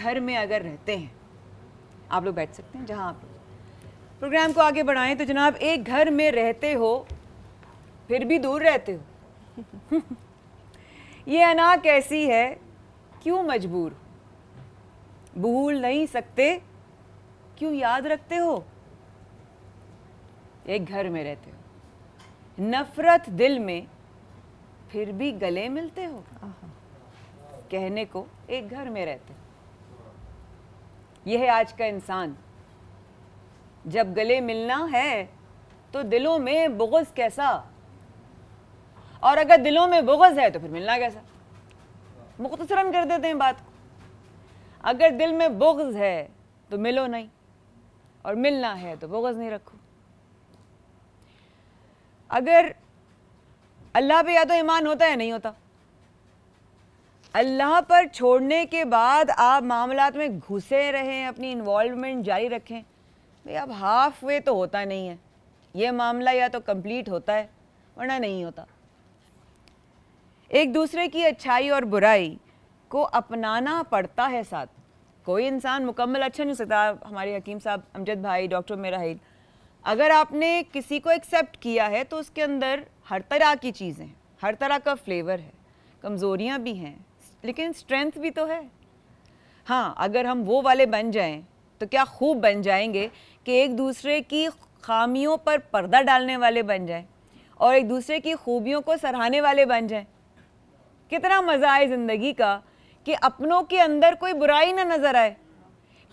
گھر میں اگر رہتے ہیں, آپ لوگ بیٹھ سکتے ہیں جہاں آپ پروگرام کو آگے بڑھائیں, تو جناب ایک گھر میں رہتے ہو پھر بھی دور رہتے ہو, یہ انا کیسی ہے کیوں مجبور, بھول نہیں سکتے کیوں یاد رکھتے ہو, ایک گھر میں رہتے ہو نفرت دل میں پھر بھی گلے ملتے ہو, کہنے کو ایک گھر میں رہتے ہو. یہ ہے آج کا انسان, جب گلے ملنا ہے تو دلوں میں بغض کیسا, اور اگر دلوں میں بغض ہے تو پھر ملنا کیسا. مختصراً کر دیتے ہیں بات کو, اگر دل میں بغض ہے تو ملو نہیں, اور ملنا ہے تو بغض نہیں رکھو. اگر اللہ پہ یا تو ایمان ہوتا ہے نہیں ہوتا, اللہ پر چھوڑنے کے بعد آپ معاملات میں گھسے رہیں, اپنی انوالومنٹ جاری رکھیں, بھئی اب ہاف وے تو ہوتا نہیں ہے, یہ معاملہ یا تو کمپلیٹ ہوتا ہے ورنہ نہیں ہوتا. ایک دوسرے کی اچھائی اور برائی کو اپنانا پڑتا ہے ساتھ. کوئی انسان مکمل اچھا نہیں سکتا. ہمارے حکیم صاحب امجد بھائی, ڈاکٹر میراحیل, اگر آپ نے کسی کو ایکسیپٹ کیا ہے تو اس کے اندر ہر طرح کی چیزیں ہیں, ہر طرح کا فلیور ہے, کمزوریاں بھی ہیں لیکن اسٹرینتھ بھی تو ہے. ہاں اگر ہم وہ والے بن جائیں تو کیا خوب بن جائیں گے کہ ایک دوسرے کی خامیوں پر پردہ ڈالنے والے بن جائیں اور ایک دوسرے کی خوبیوں کو سراہنے والے بن جائیں. کتنا مزہ آئے زندگی کا کہ اپنوں کے اندر کوئی برائی نہ نظر آئے,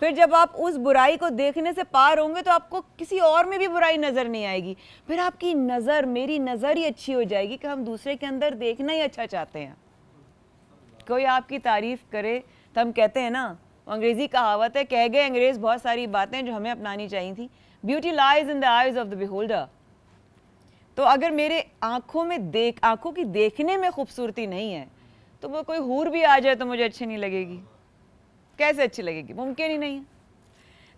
پھر جب آپ اس برائی کو دیکھنے سے پار ہوں گے تو آپ کو کسی اور میں بھی برائی نظر نہیں آئے گی, پھر آپ کی نظر, میری نظر ہی اچھی ہو جائے گی کہ ہم دوسرے کے اندر دیکھنا ہی اچھا چاہتے ہیں. کوئی آپ کی تعریف کرے تو ہم کہتے ہیں نا, انگریزی کہاوت ہے, کہہ گئے انگریز بہت ساری باتیں جو ہمیں اپنانی چاہیے تھیں, beauty lies in the eyes of the beholder. تو اگر میرے آنکھوں کی دیکھنے میں خوبصورتی نہیں ہے تو وہ کوئی حور بھی آ جائے تو مجھے اچھی نہیں لگے گی. کیسے اچھی لگے گی, ممکن ہی نہیں ہے.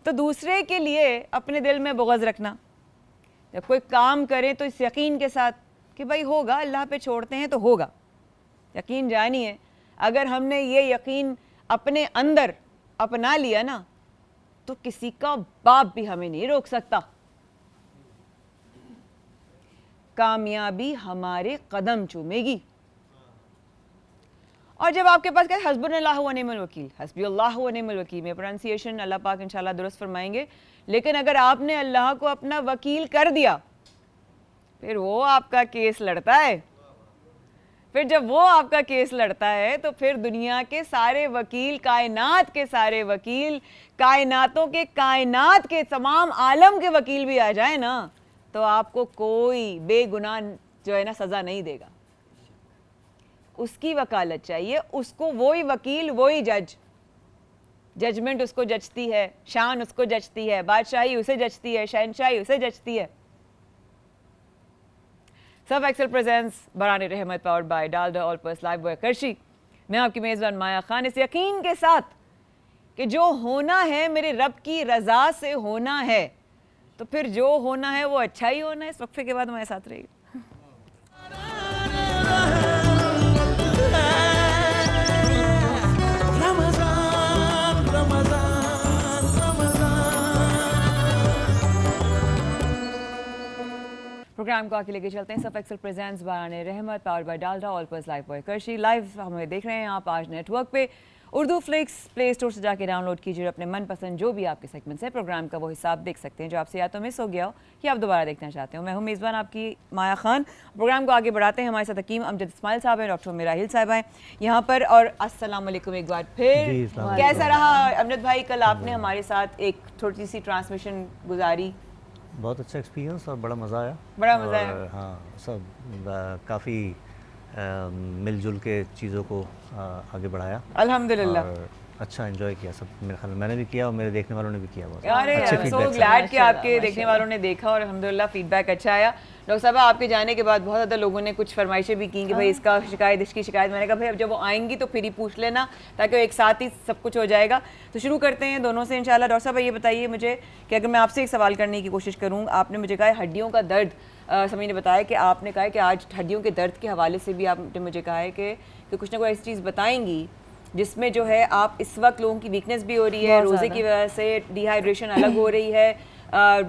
تو دوسرے کے لیے اپنے دل میں بغض رکھنا, جب کوئی کام کرے تو اس یقین کے ساتھ کہ بھائی ہوگا, اللہ پہ چھوڑتے ہیں تو ہوگا, یقین جانی ہے. اگر ہم نے یہ یقین اپنے اندر اپنا لیا نا تو کسی کا باپ بھی ہمیں نہیں روک سکتا. کامیابی ہمارے قدم چومے گی. اور جب آپ کے پاس کہتے ہیں حسبنا اللہ و نعم الوکیل, حسبی اللہ و نعم الوکیل, میں پروننسیشن اللہ پاک انشاءاللہ درست فرمائیں گے, لیکن اگر آپ نے اللہ کو اپنا وکیل کر دیا پھر وہ آپ کا کیس لڑتا ہے. پھر جب وہ آپ کا کیس لڑتا ہے تو پھر دنیا کے سارے وکیل, کائنات کے سارے وکیل, کائناتوں کے کائنات کے تمام عالم کے وکیل بھی آ جائیں نا تو آپ کو کوئی بے گناہ جو ہے نا سزا نہیں دے گا. اس کی وکالت چاہیے, اس کو وہی وکیل وہی جج, ججمنٹ اس کو جچتی ہے, شان اس کو جچتی ہے, بادشاہی اسے جچتی ہے, شہنشاہی اسے جچتی ہے. سرف ایکسل پریزنٹس برہان رحمت powered by Dalda all purpose Lifebuoy کرشی. میں آپ کی میزبان مایا خان, اس یقین کے ساتھ کہ جو ہونا ہے میرے رب کی رضا سے ہونا ہے تو پھر جو ہونا ہے وہ اچھا ہی ہونا ہے. اس وقفے کے بعد ہمارے ساتھ رہیے. پروگرام کو آگے لے کے چلتے ہیں. سرف ایکسل پریزنٹس برہان رحمت powered by Dalda all purpose Lifebuoy Krishi. Live ہمیں دیکھ رہے ہیں آپ آج نیٹ ورک پہ. اردو فلکس پلے اسٹور سے جا کے ڈاؤن لوڈ کیجیے, اپنے من پسند جو بھی آپ کے سیگمنٹس ہیں پروگرام کا وہ حساب دیکھ سکتے ہیں جو آپ سے یا تو مس ہو گیا ہو یا آپ دوبارہ دیکھنا چاہتے ہو. میں ہوں میزبان آپ کی مایا خان. پروگرام کو آگے بڑھاتے ہیں. ہمارے ساتھ حکیم امجد اسماعیل صاحب ہیں, ڈاکٹر میراحیل صاحب ہیں یہاں پر, اور السلام علیکم ایک بار پھر. کیسا رہا امجد بھائی کل آپ نے ہمارے ساتھ ایک چھوٹی سی ٹرانسمیشن گزاری؟ بہت اچھا ایکسپیرینس اور بڑا مزہ آیا. بڑا مزہ آیا. ہاں سب کافی مل جل کے چیزوں کو آگے بڑھایا الحمدللہ. اچھا انجوائے کیا سب, میرے خیال میں نے بھی کیا اور میرے دیکھنے والوں نے بھی کیا. بہت سو گلیڈ کہ آپ کے دیکھنے والوں نے دیکھا اور الحمدللہ فیڈ بیک اچھا آیا. ڈاکٹر صاحب آپ کے جانے کے بعد بہت زیادہ لوگوں نے کچھ فرمائشیں بھی کی کہ بھائی اس کا شکایت, اس کی شکایت. میں نے کہا بھائی اب جب وہ آئیں گی تو پھر ہی پوچھ لینا تاکہ ایک ساتھ ہی سب کچھ ہو جائے گا. تو شروع کرتے ہیں دونوں سے انشاءاللہ. ڈاکٹر صاحب یہ بتائیے مجھے کہ اگر میں آپ سے ایک سوال کرنے کی کوشش کروں, آپ نے مجھے کہا ہڈیوں کا درد, سمیع نے بتایا کہ آپ نے کہا کہ آج ہڈیوں کے درد کے حوالے سے بھی آپ نے مجھے کہا ہے کہ کچھ نہ کوئی ایسی چیز بتائیں گی جس میں جو ہے آپ اس وقت لوگوں کی ویکنیس بھی ہو رہی ہے, روزے کی وجہ سے ڈی ہائیڈریشن الگ ہو رہی ہے,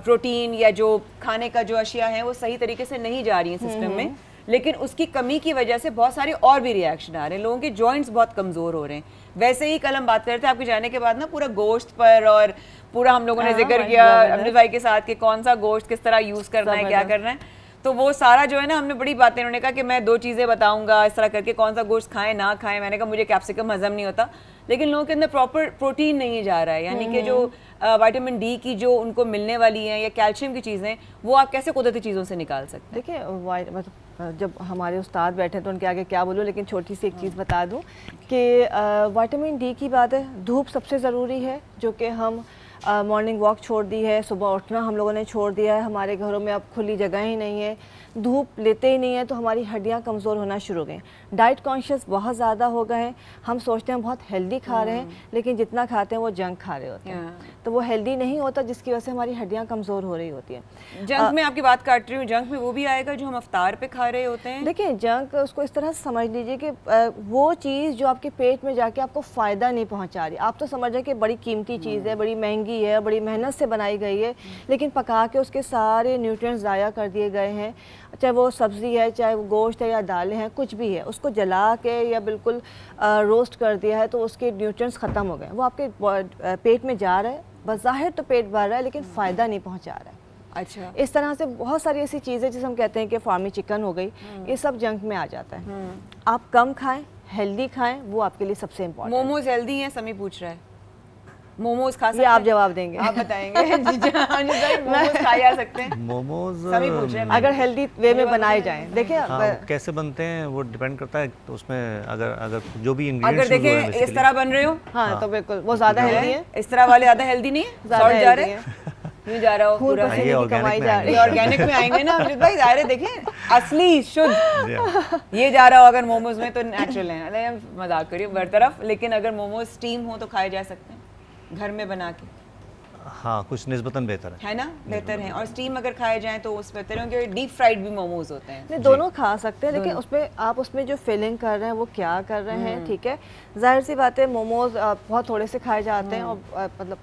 پروٹین یا جو کھانے کا جو اشیاء ہیں وہ صحیح طریقے سے نہیں جا رہی ہیں سسٹم میں, لیکن اس کی کمی کی وجہ سے بہت سارے اور بھی ریئیکشن آ رہے ہیں, لوگوں کے جوائنٹس بہت کمزور ہو رہے ہیں. ویسے ہی کل ہم بات کرتے تھے آپ کے جانے کے بعد نا پورا گوشت پر, اور پورا ہم لوگوں نے ذکر کیا امجد بھائی کے ساتھ کہ کون سا گوشت کس طرح یوز کرنا ہے, کیا کرنا ہے. تو وہ سارا جو ہے نا, ہم نے بڑی باتیں, انہوں نے کہا کہ میں 2 چیزیں بتاؤں گا اس طرح کر کے کون سا گوشت کھائیں نہ کھائیں. میں نے کہا مجھے کیپسیکم ہضم نہیں ہوتا, لیکن لوگوں کے اندر پراپر پروٹین نہیں جا رہا ہے, یعنی کہ جو وائٹامن ڈی کی جو ان کو ملنے والی ہیں یا کیلشیم کی چیزیں, وہ آپ کیسے قدرتی چیزوں سے نکال سکتے ہیں؟ دیکھیں جب ہمارے استاد بیٹھے تو ان کے آگے کیا بولوں, لیکن چھوٹی سی ایک چیز بتا دوں کہ وائٹامن ڈی کی بات ہے, دھوپ سب سے ضروری ہے, جو کہ ہم مارننگ واک چھوڑ دی ہے, صبح اٹھنا ہم لوگوں نے چھوڑ دیا ہے, ہمارے گھروں میں اب کھلی جگہ ہی نہیں ہے, دھوپ لیتے ہی نہیں ہیں, تو ہماری ہڈیاں کمزور ہونا شروع ہو گئیں. ڈائٹ کانشیس بہت زیادہ ہو گئے ہیں, ہم سوچتے ہیں بہت ہیلدی کھا رہے ہیں, لیکن جتنا کھاتے ہیں وہ جنک کھا رہے ہوتے ہیں, تو وہ ہیلدی نہیں ہوتا, جس کی وجہ سے ہماری ہڈیاں کمزور ہو رہی ہوتی ہیں. جنک میں آپ کی بات کاٹ رہی ہوں, جنک میں وہ بھی آئے گا جو ہم افطار پہ کھا رہے ہوتے ہیں. دیکھیں جنک اس کو اس طرح سے سمجھ لیجئے کہ وہ چیز جو آپ کے پیٹ میں جا کے آپ کو فائدہ نہیں پہنچا رہی. آپ تو سمجھ رہے ہیں کہ بڑی قیمتی چیز ہے, بڑی مہنگی ہے, بڑی محنت سے بنائی گئی ہے, لیکن پکا کے اس کے سارے نیوٹرینٹس ضائع کر دیے گئے ہیں, چاہے وہ سبزی ہے, چاہے وہ گوشت ہے یا دالیں ہیں, کچھ بھی ہے, اس کو جلا کے یا بالکل روسٹ کر دیا ہے, تو اس کے نیوٹرینٹس ختم ہو گئے. وہ آپ کے پیٹ میں جا رہا ہے, بظاہر تو پیٹ بھر رہا ہے, لیکن فائدہ نہیں پہنچا رہا ہے. اچھا, اس طرح سے بہت ساری ایسی چیزیں جسے ہم کہتے ہیں کہ فارمی چکن ہو گئی, یہ سب جنک میں آ جاتا ہے. آپ کم کھائیں, ہیلدی کھائیں, وہ آپ کے لیے سب سے امپورٹنٹ. موموز ہیلدی ہیں؟ سمی پوچھ رہا ہے, موموز کھا سکتے یہ ہیں؟ آپ جواب دیں گے, آپ بتائیں گے. موموز کھائے جا سکتے ہیں؟ موموز سمی پوچھ رہے ہیں. اگر ہیلدی وے میں بنائے جائیں. دیکھیں کیسے بنتے ہیں وہ ڈیپینڈ کرتا ہے, تو اس میں اگر جو بھی اگر انگریڈینٹس دیکھیں اس طرح بن رہے ہو, ہاں تو بالکل وہ زیادہ ہیلدی ہیں. اس طرح والے زیادہ ہیلدی نہیں ہیں, زیادہ سالٹ جا ہیلدی رہے ہیں, ہیں, یوں جا رہا ہو خون پورا. پسینے کی کمائی جا رہی یہ ہے. آرگینک میں آئیں گے نا امجد بھائی, ظاہر ہے دیکھیں اصلی شدھ یہ جا رہا ہو اگر موموز میں, تو نیچرل ہیں. مذاق کریے برطرف, لیکن اگر موموز اسٹیم ہو تو کھائے جا سکتے ہیں گھر میں بنا کے. ہاں کچھ نسبتاً بہتر ہے نا, بہتر ہیں. اور اسٹیم اگر کھائے جائیں تو اس بہتر ہیں, کیونکہ ڈیپ فرائیڈ بھی موموز ہوتے ہیں. نہیں, دونوں کھا سکتے ہیں, لیکن اس میں آپ اس میں جو فیلنگ کر رہے ہیں وہ کیا کر رہے ہیں. ٹھیک ہے, ظاہر سی بات ہے موموز بہت تھوڑے سے کھائے جاتے ہیں, اور مطلب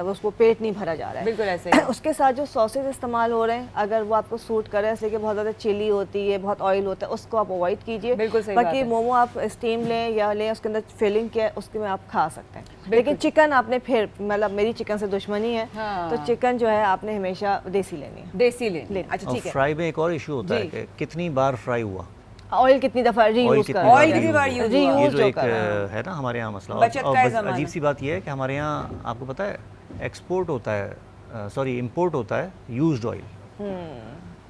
اس کو پیٹ نہیں بھرا جا رہا ہے. بالکل ایسے اس کے ساتھ جو ساسز استعمال ہو رہے ہیں, اگر وہ آپ کو سوٹ کرے, جیسے کہ بہت زیادہ چلی ہوتی ہے, بہت آئل ہوتا ہے, اس کو آپ اوائڈ کیجیے. باقی مومو آپ اسٹیم لیں یا لیں, اس کے اندر فیلنگ کیا ہے اس کے میں آپ کھا سکتے ہیں. لیکن چکن آپ نے پھر, مطلب میری چکن سے دشمنی ہے, تو چکن جو ہے آپ نے ہمیشہ دیسی لینی ہے. دیسی لیں. اچھا ٹھیک ہے. فرائی میں ایک اور ایشو ہوتا ہے کہ کتنی بار فرائی ہوا, آئل کتنی دفعہ ری یوز کر آئل کتنی بار یوز ہوا, یہ جو ایک ہے نا ہمارے یہاں مسئلہ. اور عجیب سی بات یہ ہے کہ ہمارے یہاں آپ کو پتہ ہے ایکسپورٹ ہوتا ہے, سوری امپورٹ ہوتا ہے یوزڈ آئل.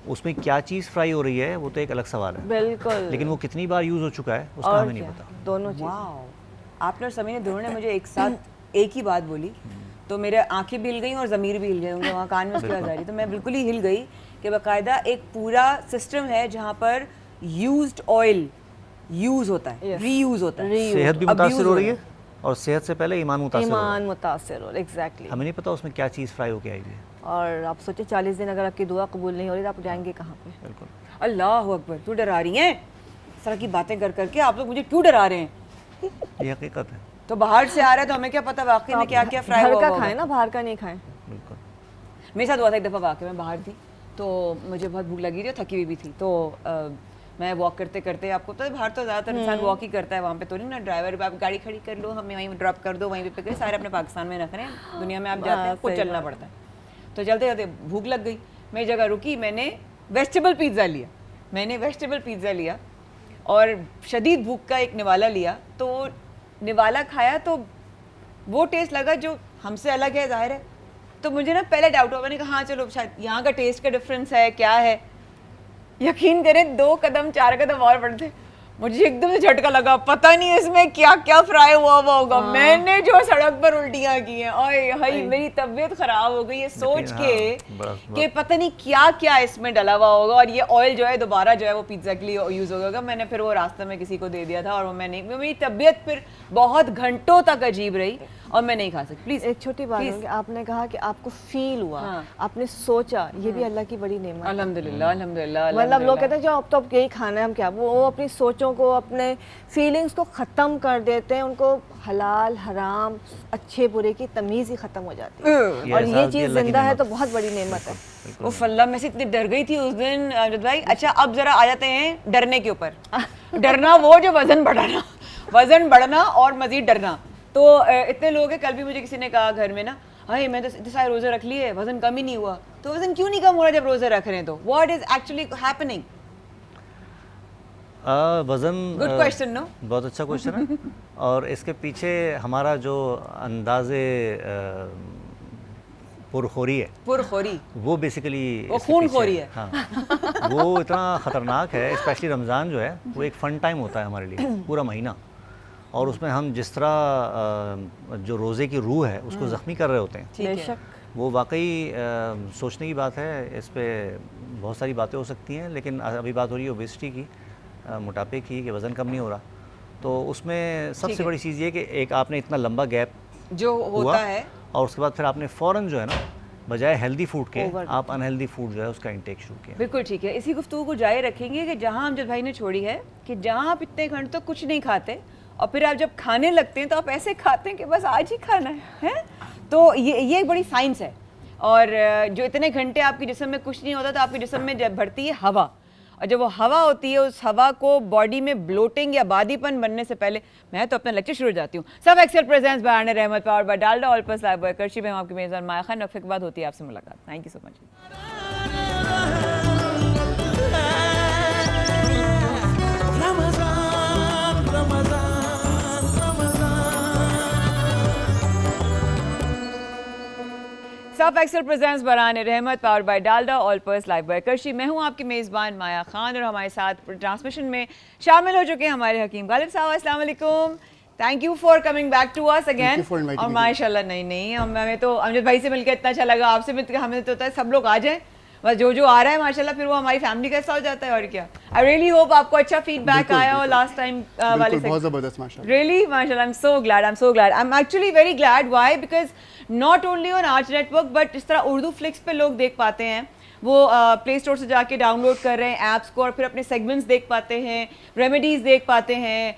اس میں کیا چیز فرائی ہو رہی ہے وہ تو ایک الگ سوال ہے, بالکل, لیکن وہ کتنی بار یوز ہو چکا ہے اس کا ہمیں نہیں پتا. دونوں چیز. آپ نے اور سمی نے دونوں نے مجھے ایک ساتھ ایک ہی بات بولی, تو میرے آنکھیں بھی ہل گئیں اور ضمیر بھی ہل گئے ہوں گے, وہاں کان میں اس کی آواز آ رہی, تو میں بالکل ہی ہل گئی کہ باقاعدہ ایک پورا سسٹم ہے جہاں پر یوزڈ آئل یوز ہوتا ہے, ری یوز ہوتا ہے. صحت بھی متاثر ہو رہی ہے, اور صحت سے پہلے ایمان متاثر ہو رہا ہے. ایمان متاثر ہو رہا ہے, ایگزیکٹلی. ہمیں نہیں پتا اس میں کیا چیز فرائی ہو کے آئی ہے. اور آپ سوچیں 40 دن اگر آپ کی دعا قبول نہیں ہو رہی تو آپ جائیں گے کہاں پہ؟ بالکل. اللہ اکبر, کیوں ڈرا رہی ہیں اس طرح کی باتیں کر کر کے آپ لوگ, مجھے کیوں ڈرا رہے ہیں؟ یہ حقیقت ہے. تو باہر سے آ رہا ہے تو ہمیں کیا پتا واقعی میں کیا کیا فرائی ہوا ہوگا. گھر کا کھائیں نا, باہر کا نہیں کھائیں. بالکل. میرے ساتھ ہوا تھا ایک دفعہ واقعی, میں باہر تھی تو مجھے بہت بھوک لگی تھی اور تھکی ہوئی بھی تھی, تو میں واک کرتے کرتے, آپ کو تو باہر تو زیادہ تر انسان واک ہی کرتا ہے, وہاں پہ تو نہیں نا ڈرائیور, آپ گاڑی کھڑی کر لو, ہمیں وہیں ڈراپ کر دو, وہیں پہ پک کرے, سارے اپنے پاکستان میں رکھ رہے ہیں, دنیا میں آپ جاتے ہیں خود چلنا پڑتا ہے. تو چلتے چلتے بھوک لگ گئی, میں جگہ رکی, میں نے ویجیٹیبل پیزا لیا, اور شدید بھوک کا ایک نوالا لیا. تو نوالا کھایا تو وہ ٹیسٹ لگا جو ہم سے الگ ہے, ظاہر ہے. تو مجھے نا پہلے ڈاؤٹ ہوا, میں نے کہا ہاں چلو شاید یہاں کا ٹیسٹ کا ڈفرینس ہے, کیا ہے. یقین کریں 2 قدم 4 قدم اور بڑھتے مجھے ایک دم سے جھٹکا لگا, پتہ نہیں اس میں کیا کیا فرائی ہوا ہوگا. میں نے جو سڑک پر الٹیاں کی ہیں, اوئے ہائی, میری طبیعت خراب ہو گئی ہے سوچ کے کہ پتہ نہیں کیا کیا اس میں ڈلا ہوا ہوگا, اور یہ آئل جو ہے دوبارہ جو ہے وہ پیزا کے لیے یوز ہوگا. میں نے پھر وہ راستہ میں کسی کو دے دیا تھا, اور وہ میں نہیں, میری طبیعت پھر بہت گھنٹوں تک عجیب رہی. اور میں نہیں کھا سکتی. پلیز ایک چھوٹی بات ہے کہ آپ نے کہا کہ آپ کو فیل ہوا, آپ نے سوچا, یہ بھی اللہ کی بڑی نعمت ہے. الحمدللہ الحمدللہ. مطلب لوگ کہتے ہیں جو اب تو یہی کھانا ہے ہم کیا, وہ اپنی سوچوں کو, اپنے فیلنگز کو ختم کر دیتے ہیں, ان کو حلال حرام اچھے برے کی تمیز ہی ختم ہو جاتی ہے, اور یہ چیز زندہ ہے تو بہت بڑی نعمت ہے. اوف اللہ, میں سے اتنی ڈر گئی تھی اس دن امجد بھائی. اچھا اب ذرا آ جاتے ہیں ڈرنے کے اوپر. ڈرنا وہ جو وزن بڑھنا اور مزید ڈرنا. تو اتنے لوگ ہیں, کل بھی مجھے کسی نے کہا گھر میں نا, ہائی میں تو اتنے سارے روزے رکھ لیے, وزن کم ہی نہیں ہوا. تو وزن کیوں نہیں کم ہو رہا جب روزے رکھ رہے ہیں؟ تو واٹ از ایکچولی ہیپننگ؟ وزن گڈ کوشچن. نو, بہت اچھا کوشچن ہے. اور اس کے پیچھے ہمارا جو انداز پرخوری ہے, وہ بیسیکلی خون خوری ہے. ہاں, وہ اتنا خطرناک ہے. اسپیشلی رمضان جو ہے وہ ایک فن ٹائم ہوتا ہے ہمارے لیے, پورا مہینہ, اور اس میں ہم جس طرح جو روزے کی روح ہے اس کو زخمی کر رہے ہوتے ہیں, وہ واقعی سوچنے کی بات ہے. اس پہ بہت ساری باتیں ہو سکتی ہیں, لیکن ابھی بات ہو رہی ہے اوبیسٹی کی, موٹاپے کی, کہ وزن کم نہیں ہو رہا. تو اس میں سب سے بڑی چیز یہ کہ ایک آپ نے اتنا لمبا گیپ جو ہوتا ہے, اور اس کے بعد پھر آپ نے فوراً جو ہے نا, بجائے ہیلدی فوڈ کے آپ انہیلدی فوڈ جو ہے اس کا انٹیک شروع کیا. بالکل ٹھیک ہے. اسی گفتگو کو جاری رکھیں گے کہ جہاں امجد بھائی نے چھوڑی ہے کہ جہاں آپ اتنے گھنٹے تک کچھ نہیں کھاتے اور پھر آپ جب کھانے لگتے ہیں تو آپ ایسے کھاتے ہیں کہ بس آج ہی کھانا ہے. تو یہ ایک بڑی سائنس ہے. اور جو اتنے گھنٹے آپ کے جسم میں کچھ نہیں ہوتا تو آپ کے جسم میں جب بڑھتی ہے ہوا, اور جب وہ ہوا ہوتی ہے اس ہوا کو باڈی میں بلوٹنگ یا بادی پن بننے سے پہلے, میں تو اپنا لیکچر شروع ہو جاتی ہوں. سب ایکسل پریزنٹس باران رحمت power by Dalda all plus Lifebuoy کرشی میں ہوں آپ کی میزبان مایا خان. وقفے کے بعد ہوتی ہے آپ سے ملاقات. Thank you so much. سب ایکسل پریزنٹس بران رحمت power by Dalda all purpose Lifebuoy کرشی. میں ہوں آپ کی میزبان مایا خان, اور ہمارے ساتھ ٹرانسمیشن میں شامل ہو چکے ہیں ہمارے حکیم غالب صاحب. السلام علیکم. Thank you for coming back to us again. اور ماشاء اللہ, نہیں ہمیں تو امجد بھائی سے مل کے اتنا اچھا لگا, آپ سے مل کے ہمیں تو ہوتا ہے سب لوگ آ جائیں, بس جو آ رہا ہے ماشاء اللہ پھر وہ ہماری فیملی کا حصہ ہو جاتا ہے. اور کیا, آئی ریئلی ہوپ آپ کو اچھا فیڈ بیک آیا ہو لاسٹ ٹائم والے سے. بہت زبردست ماشاء اللہ. ریئلی ماشاء اللہ, I am so glad. I am actually very glad. Why? Because not only on آج نیٹ ورک, بٹ اس طرح اردو فلکس پہ لوگ دیکھ پاتے ہیں, وہ پلے اسٹور سے جا کے ڈاؤن لوڈ کر رہے ہیں ایپس کو, اور پھر اپنے سیگمنٹس دیکھ پاتے ہیں, ریمیڈیز دیکھ پاتے ہیں,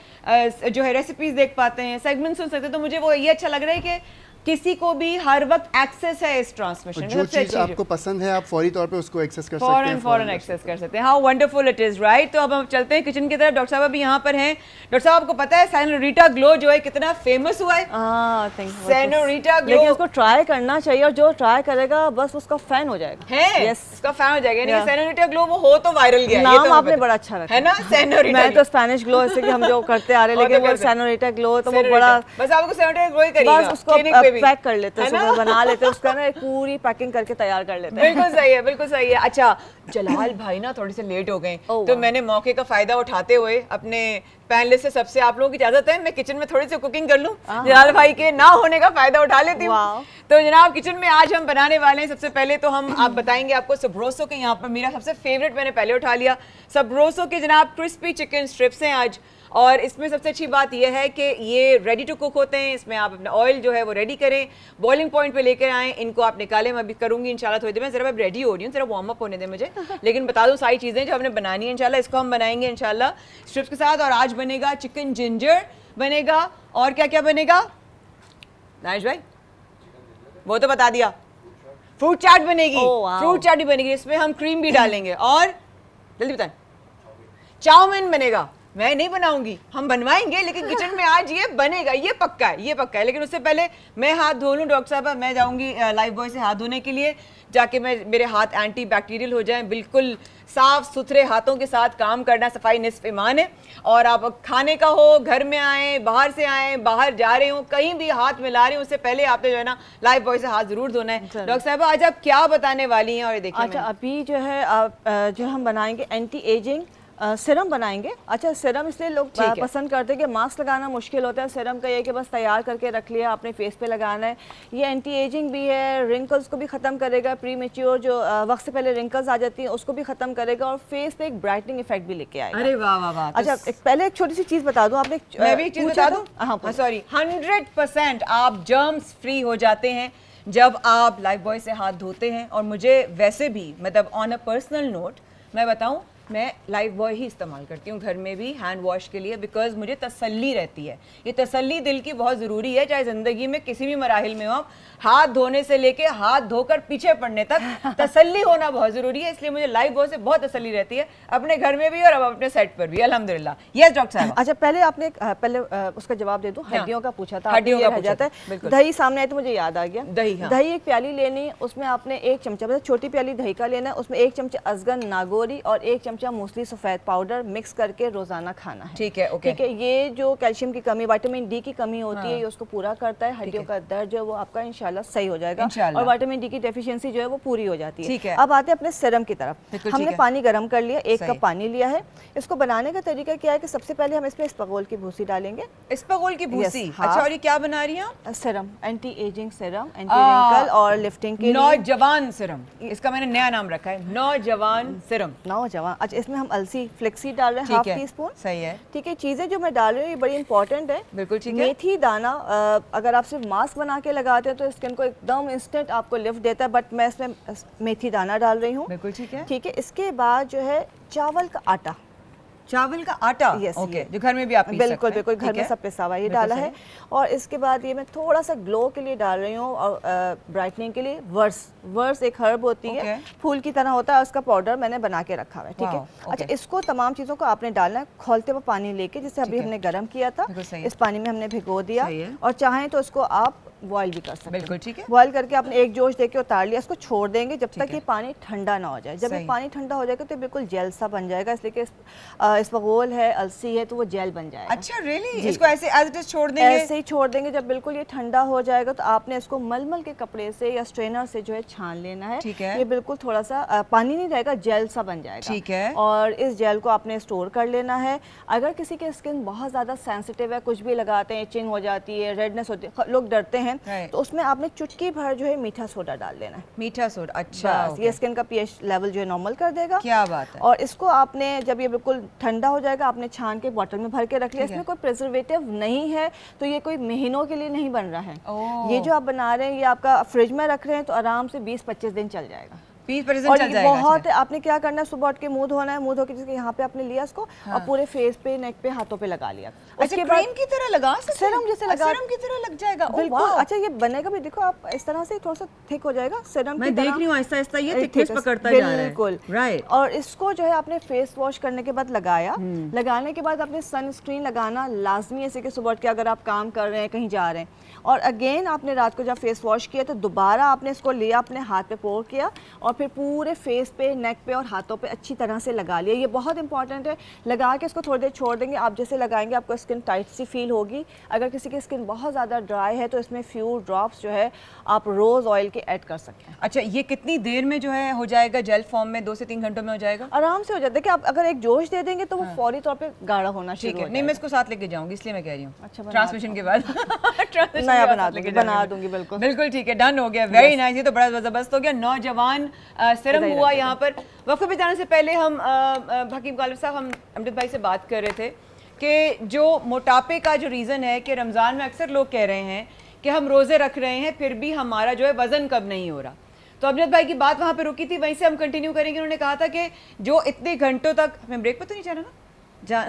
جو ہے ریسیپیز دیکھ پاتے ہیں, سیگمنٹ سن سکتے ہیں. تو مجھے وہ یہ اچھا لگ رہا ہے کہ کسی کو بھی ہر وقت ایکسیس ہے اس ٹرانسمیشن. جو چیز آپ کو پسند ہے آپ فوری طور پہ اس کو ایکسیس کر سکتے ہیں, فوراً ایکسیس کر سکتے ہیں. How wonderful it is, right. تو اب ہم چلتے ہیں کچن کی طرف. ڈاکٹر صاحب ابھی یہاں پر ہیں. ڈاکٹر صاحب آپ کو پتا ہے سینوریٹا گلو جو ہے کتنا فیمس ہوا ہے. سینوریٹا گلو, لیکن اس کو ٹرائی کرنا چاہیے, اور جو ٹرائی کرے گا بس اس کا فین ہو جائے گا. ہے اس کا فین ہو جائے گا. یعنی سینوریٹا گلو وہ ہو تو وائرل گیا. نام آپ نے بڑا اچھا رکھا ہے نا, سینوریٹا. میں تو اسپینش گلو ایسے کہ ہم جو کرتے آ رہے ہیں, لیکن وہ سینوریٹا گلو تو وہ بڑا, بس آپ کو سینوریٹا گلو ہی کریے گا. بس اس کو پیک کر لیتے ہیں, بنا لیتے اس کا نا, ایک پوری پیکنگ کر کے تیار کر لیتے ہیں. بالکل صحیح ہے, بالکل صحیح ہے. اچھا جلال بھائی نا تھوڑے سے لیٹ ہو گئے, تو میں نے موقع کا فائدہ اٹھاتے ہوئے اپنے پینلسٹ سے سب سے آپ لوگوں کی اجازت ہے میں کچن میں تھوڑی سی کوکنگ کر لوں, جلال بھائی کے نہ ہونے کا فائدہ اٹھا لیتی ہوں. تو جناب کچن میں آج ہم بنانے والے ہیں, سب سے پہلے تو ہم آپ بتائیں گے آپ کو سبروسو کے, یہاں پر میرا سب سے فیوریٹ میں نے پہلے اٹھا لیا, سبروسو کے جناب کرسپی چکن اسٹرپس ہیں آج. اور اس میں سب سے اچھی بات یہ ہے کہ یہ ریڈی ٹو کوک ہوتے ہیں. اس میں آپ اپنا آئل جو ہے وہ ریڈی کریں, بوائلنگ پوائنٹ پہ لے کر آئیں, ان کو آپ نکالیں. میں ابھی کروں گی انشاءاللہ تھوڑی دیر میں, ذرا میں ریڈی ہو رہی ہوں, ذرا وارم اپ ہونے دیں مجھے, لیکن بتا دوں ساری چیزیں جو ہم نے بنانی ہے انشاءاللہ. اس کو ہم بنائیں گے انشاءاللہ اسٹرپس کے ساتھ, اور آج بنے گا چکن جنجر بنے گا, اور کیا کیا بنے گا دانش بھائی, وہ تو بتا دیا. فروٹ چاٹ بنے گی, فروٹ چاٹ بھی بنے گی, اس میں ہم کریم بھی ڈالیں گے. اور جلدی بتائیں, چاؤمین بنے گا. میں نہیں بناؤں گی, ہم بنوائیں گے, لیکن کچن میں آج یہ بنے گا, یہ پکا ہے, یہ پکا ہے. لیکن اس سے پہلے میں ہاتھ دھو لوں. ڈاکٹر صاحب میں جاؤں گی لائف بوائے سے ہاتھ دھونے کے لیے, جا کے میرے ہاتھ اینٹی بیکٹیریل ہو جائیں. بالکل صاف ستھرے ہاتھوں کے ساتھ کام کرنا صفائی نصف ایمان ہے. اور آپ کھانے کا ہو, گھر میں آئیں, باہر سے آئیں, باہر جا رہے ہوں, کہیں بھی ہاتھ ملا رہے ہوں, اس سے پہلے آپ نے جو ہے نا لائف بوائے سے ہاتھ ضرور دھونا ہے. ڈاکٹر صاحب آج آپ کیا بتانے والی ہیں؟ اور دیکھیں اچھا ابھی جو ہے جو ہم بنائیں گے اینٹی ایجنگ سیرم بنائیں گے. اچھا سیرم اس لیے لوگ پسند کرتے ہیں کہ ماسک لگانا مشکل ہوتا ہے. سیرم کا یہ کہ بس تیار کر کے رکھ لیا اپنے فیس پہ لگانا ہے. یہ اینٹی ایجنگ بھی ہے, رنکلز کو بھی ختم کرے گا, پری میچیور جو وقت سے پہلے رنکلز آ جاتی ہیں اس کو بھی ختم کرے گا, اور فیس پہ ایک برائٹنگ افیکٹ بھی لے کے آئے گا. ارے واہ واہ واہ. اچھا پہلے ایک چھوٹی سی چیز بتا دوں, آپ نے میں بھی ایک چیز بتا دوں, ہاں سوری, 100% آپ جرمز فری ہو جاتے ہیں جب آپ لائف بوائے سے ہاتھ دھوتے ہیں. اور مجھے ویسے بھی مطلب آن اے پرسنل نوٹ میں بتاؤں, میں لائف بوائے ہی استعمال کرتی ہوں گھر میں بھی ہینڈ واش کے لیے, بیکاز مجھے تسلی رہتی ہے. یہ تسلی دل کی بہت ضروری ہے, چاہے زندگی میں کسی بھی مراحل میں ہو, ہاتھ دھونے سے لے کے ہاتھ دھو کر پیچھے پڑنے تک تسلی ہونا بہت ضروری ہے. اس لیے مجھے لائف بوائے سے بہت تسلی رہتی ہے, اپنے گھر میں بھی اور اب اپنے سیٹ پر بھی, الحمدللہ. یس ڈاکٹر صاحب. اچھا پہلے آپ نے پہلے اس کا جواب دے دوں, ہڈیوں کا پوچھا تھا. ہڈیوں کا جاتا ہے, دہی سامنے آئی تو مجھے یاد آ گیا. دہی ایک پیالی لینی, اس میں آپ نے 1 چمچہ, مطلب چھوٹی پیالی دہی کا لینا ہے, اس میں 1 چمچہ ازگن ناگوری اور 1 چمچہ موسلی سفید پاؤڈر مکس کر کے روزانہ کھانا ہے. ٹھیک ہے, ٹھیک ہے. یہ جو کیلشیم کی کمی, وٹامن ڈی کی کمی ہوتی ہے, یہ اس کو پورا کرتا ہے. ہڈیوں کا درد جو ہے وہ آپ کا انشاءاللہ صحیح ہو جائے گا, اور وٹامن ڈی کی ڈیفیشنسی جو ہے وہ پوری ہو جاتی ہے. اب آتے ہیں اپنے سیرم کی طرف. ہم نے پانی گرم کر لیا, 1 کپ پانی لیا ہے. اس کو بنانے کا طریقہ کیا ہے کہ سب سے پہلے ہم اس میں اسپغول کی بھوسی ڈالیں گے. اسپغول کی بھوسی, اچھا, اور یہ کیا بنا رہی ہیں؟ Serum, anti ageing serum, anti wrinkle اور لفٹنگ کے لیے. نوجوان سیرم, اس کا میں نے نیا نام رکھا ہے, نوجوان سیرم. نوجوان. اچھا اس میں ہم السی فلیکس سیڈ ڈال رہے ہیں, 1/2 ٹی اسپون. صحیح ہے. ٹھیک ہے. چیزیں جو میں ڈال رہی ہوں یہ بڑی امپورٹنٹ ہے. بالکل ٹھیک ہے. میتھی دانہ, اگر آپ صرف ماسک بنا کے لگاتے ہیں تو اسکن کو ایک دم انسٹنٹ آپ کو لفٹ دیتا ہے, بٹ میں اس میں میتھی دانہ ڈال رہی ہوں. بالکل ٹھیک ہے. ٹھیک ہے. اس کے بعد جو ہے چاول کا آٹا. چاول کا آٹا, اوکے, جو گھر میں بھی آپ پیس سکتے ہیں. بالکل بالکل, گھر میں سب پسا ہوا یہ ڈالا ہے. اور اس کے بعد یہ میں تھوڑا سا گلو کے لیے ڈال رہی ہوں, اور برائٹننگ کے لیے ورس ایک ہرب ہوتی ہے, پھول کی طرح ہوتا ہے, اس کا پاؤڈر میں نے بنا کے رکھا ہوا ہے. ٹھیک ہے. اچھا اس کو تمام چیزوں کو آپ نے ڈالنا ہے کھولتے ہوئے پانی لے کے, جسے ابھی ہم نے گرم کیا تھا, اس پانی میں ہم نے بھگو دیا, اور چاہیں تو اس کو آپ بوائل بھی کر سکتے ہیں. بالکل ٹھیک ہے. بوائل کر کے آپ نے ایک جوش دے کے اتار لیا, اس کو چھوڑ دیں گے جب تک یہ پانی ٹھنڈا نہ ہو جائے. جب یہ پانی ٹھنڈا ہو جائے گا تو بالکل جیل سا بن جائے گا, اس لیے کہ اسپغول ہے, السی ہے, تو وہ جیل بن جائے گا. اچھا ریئلی, اس کو ایسے ایز اٹ از چھوڑ دیں گے؟ ایسے ہی چھوڑ دیں گے. جب بالکل یہ ٹھنڈا ہو جائے گا تو آپ نے اس کو ململ کے کپڑے سے یا اسٹرینر سے جو ہے چھان لینا ہے. ٹھیک ہے. یہ بالکل تھوڑا سا پانی نہیں رہے گا, جیل سا بن جائے گا. ٹھیک ہے. اور اس جیل کو آپ نے اسٹور کر لینا ہے. اگر کسی کی اسکن بہت زیادہ سینسٹیو ہے, کچھ بھی لگاتے ہیں ایچنگ ہو جاتی ہے, ریڈنس ہوتی ہے, لوگ ڈرتے ہیں, تو اس میں آپ نے چٹکی بھر جو ہے میٹھا سوڈا ڈال دینا ہے. میٹھا سوڈا, اچھا, یہ اسکن کا پی ایچ لیول جو ہے نارمل کر دے گا. کیا بات ہے. اور اس کو آپ نے جب یہ بالکل ٹھنڈا ہو جائے گا آپ نے چھان کے بوٹل میں بھر کے رکھ لیا. اس میں کوئی پریزرویٹو نہیں ہے, تو یہ کوئی مہینوں کے لیے نہیں بن رہا ہے. یہ جو آپ بنا رہے ہیں یہ آپ کا فریج میں رکھ رہے ہیں تو آرام سے 20-25 دن چل جائے گا. 20% چل جائے گا. بہت آپ نے کیا کرنا ہے, صبح اٹھ کے منہ دھونا ہے, منہ دھو کے جس کے یہاں پہ آپ نے لیا اس کو, اور پورے فیس پہ, نیک پہ, ہاتھوں پہ لگا لیا. اچھا کریم کی طرح لگا سکتے ہیں, سیرم جیسے لگا, سیرم کی طرح لگ جائے گا. بالکل. اچھا یہ بنے گا بھی, دیکھو آپ اس طرح سے تھوڑا سا تھک ہو جائے گا سیرم کی طرح. میں دیکھ رہی ہوں آہستہ آہستہ یہ تھکنس پکڑتا جا رہا ہے. بالکل رائٹ. اور اس کو جو ہے آپ نے فیس واش کرنے کے بعد لگایا, لگانے کے بعد آپ نے سن اسکرین لگانا لازمی ہے, جیسے کہ صبح اٹھ کے اگر آپ کام کر رہے ہیں, کہیں جا رہے ہیں, اور اگین آپ نے رات کو جب فیس واش کیا تو دوبارہ آپ نے اس کو لیا, اپنے ہاتھ پہ پور کیا, اور پھر پورے فیس پہ, نیک پہ اور ہاتھوں پہ اچھی طرح سے لگا لیا. یہ بہت امپورٹنٹ ہے. لگا کے اس کو تھوڑی دیر چھوڑ دیں گے. آپ جیسے لگائیں گے آپ کو اسکن ٹائٹ سی فیل ہوگی. اگر کسی کی اسکن بہت زیادہ ڈرائی ہے تو اس میں فیو ڈراپس جو ہے آپ روز آئل کے ایڈ کر سکتے ہیں. اچھا یہ کتنی دیر میں جو ہے ہو جائے گا جیل فارم میں؟ 2 سے 3 گھنٹوں میں ہو جائے گا؟ آرام سے ہو جاتا ہے. کہ آپ اگر ایک جوش دے دیں گے تو وہ فوری طور پہ گاڑھا ہونا شروع ہو جائے گا. نہیں میں اس کو ساتھ لے کے جاؤں گی, اس لیے میں کہہ رہی ہوں. اچھا ٹرانسمیشن کے بعد نیا بنا دوں گی. بالکل بالکل ٹھیک ہے, ڈن ہو گیا. Very nice. یہ تو بڑا زبردست ہو گیا. نوجوان سیرم ہوا یہاں پر. وقفے پہ جانے سے پہلے ہم حکیم غالب صاحب, ہم امجد بھائی سے بات کر رہے تھے کہ جو موٹاپے کا جو ریزن ہے کہ رمضان میں اکثر لوگ کہہ رہے ہیں کہ ہم روزے رکھ رہے ہیں پھر بھی ہمارا جو ہے وزن کم نہیں ہو رہا. تو امجد بھائی کی بات وہاں پہ رکی تھی, وہیں سے ہم کنٹینیو کریں گے. انہوں نے کہا تھا کہ جو اتنے گھنٹوں تک, ہمیں بریک پہ تو نہیں جانا نا,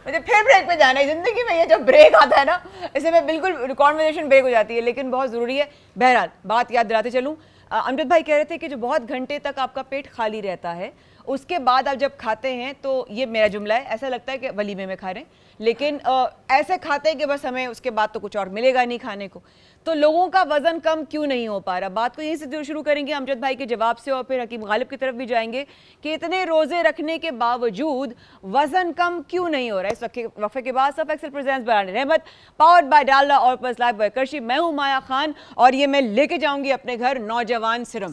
مجھے پھر بریک پہ جانا ہے. زندگی میں یہ جو بریک آتا ہے نا, اسے میں بالکل کانورسیشن بریک ہو جاتی ہے, لیکن بہت ضروری ہے. بہرحال بات یاد دلاتے چلوں, امجد بھائی کہہ رہے تھے کہ جو بہت گھنٹے تک آپ کا پیٹ خالی رہتا ہے, اس کے بعد آپ جب کھاتے ہیں تو یہ میرا جملہ ہے, ایسا لگتا ہے کہ ولیمے میں کھا رہے ہیں, لیکن ایسے کھاتے ہیں کہ بس ہمیں اس کے بعد تو کچھ اور ملے گا نہیں کھانے کو. تو لوگوں کا وزن کم کیوں نہیں ہو پا رہا؟ بات کو یہیں سے شروع کریں گے امجد بھائی کے جواب سے, اور پھر حکیم غالب کی طرف بھی جائیں گے کہ اتنے روزے رکھنے کے باوجود وزن کم کیوں نہیں ہو رہا ہے. اس وقفے کے بعد سرف ایکسل پریزنٹس برانڈ رحمت پاورڈ بائی ڈالڈا اور پلس لائف بائی کرشی. میں ہوں مایا خان, اور یہ میں لے کے جاؤں گی اپنے گھر نوجوان سیرم.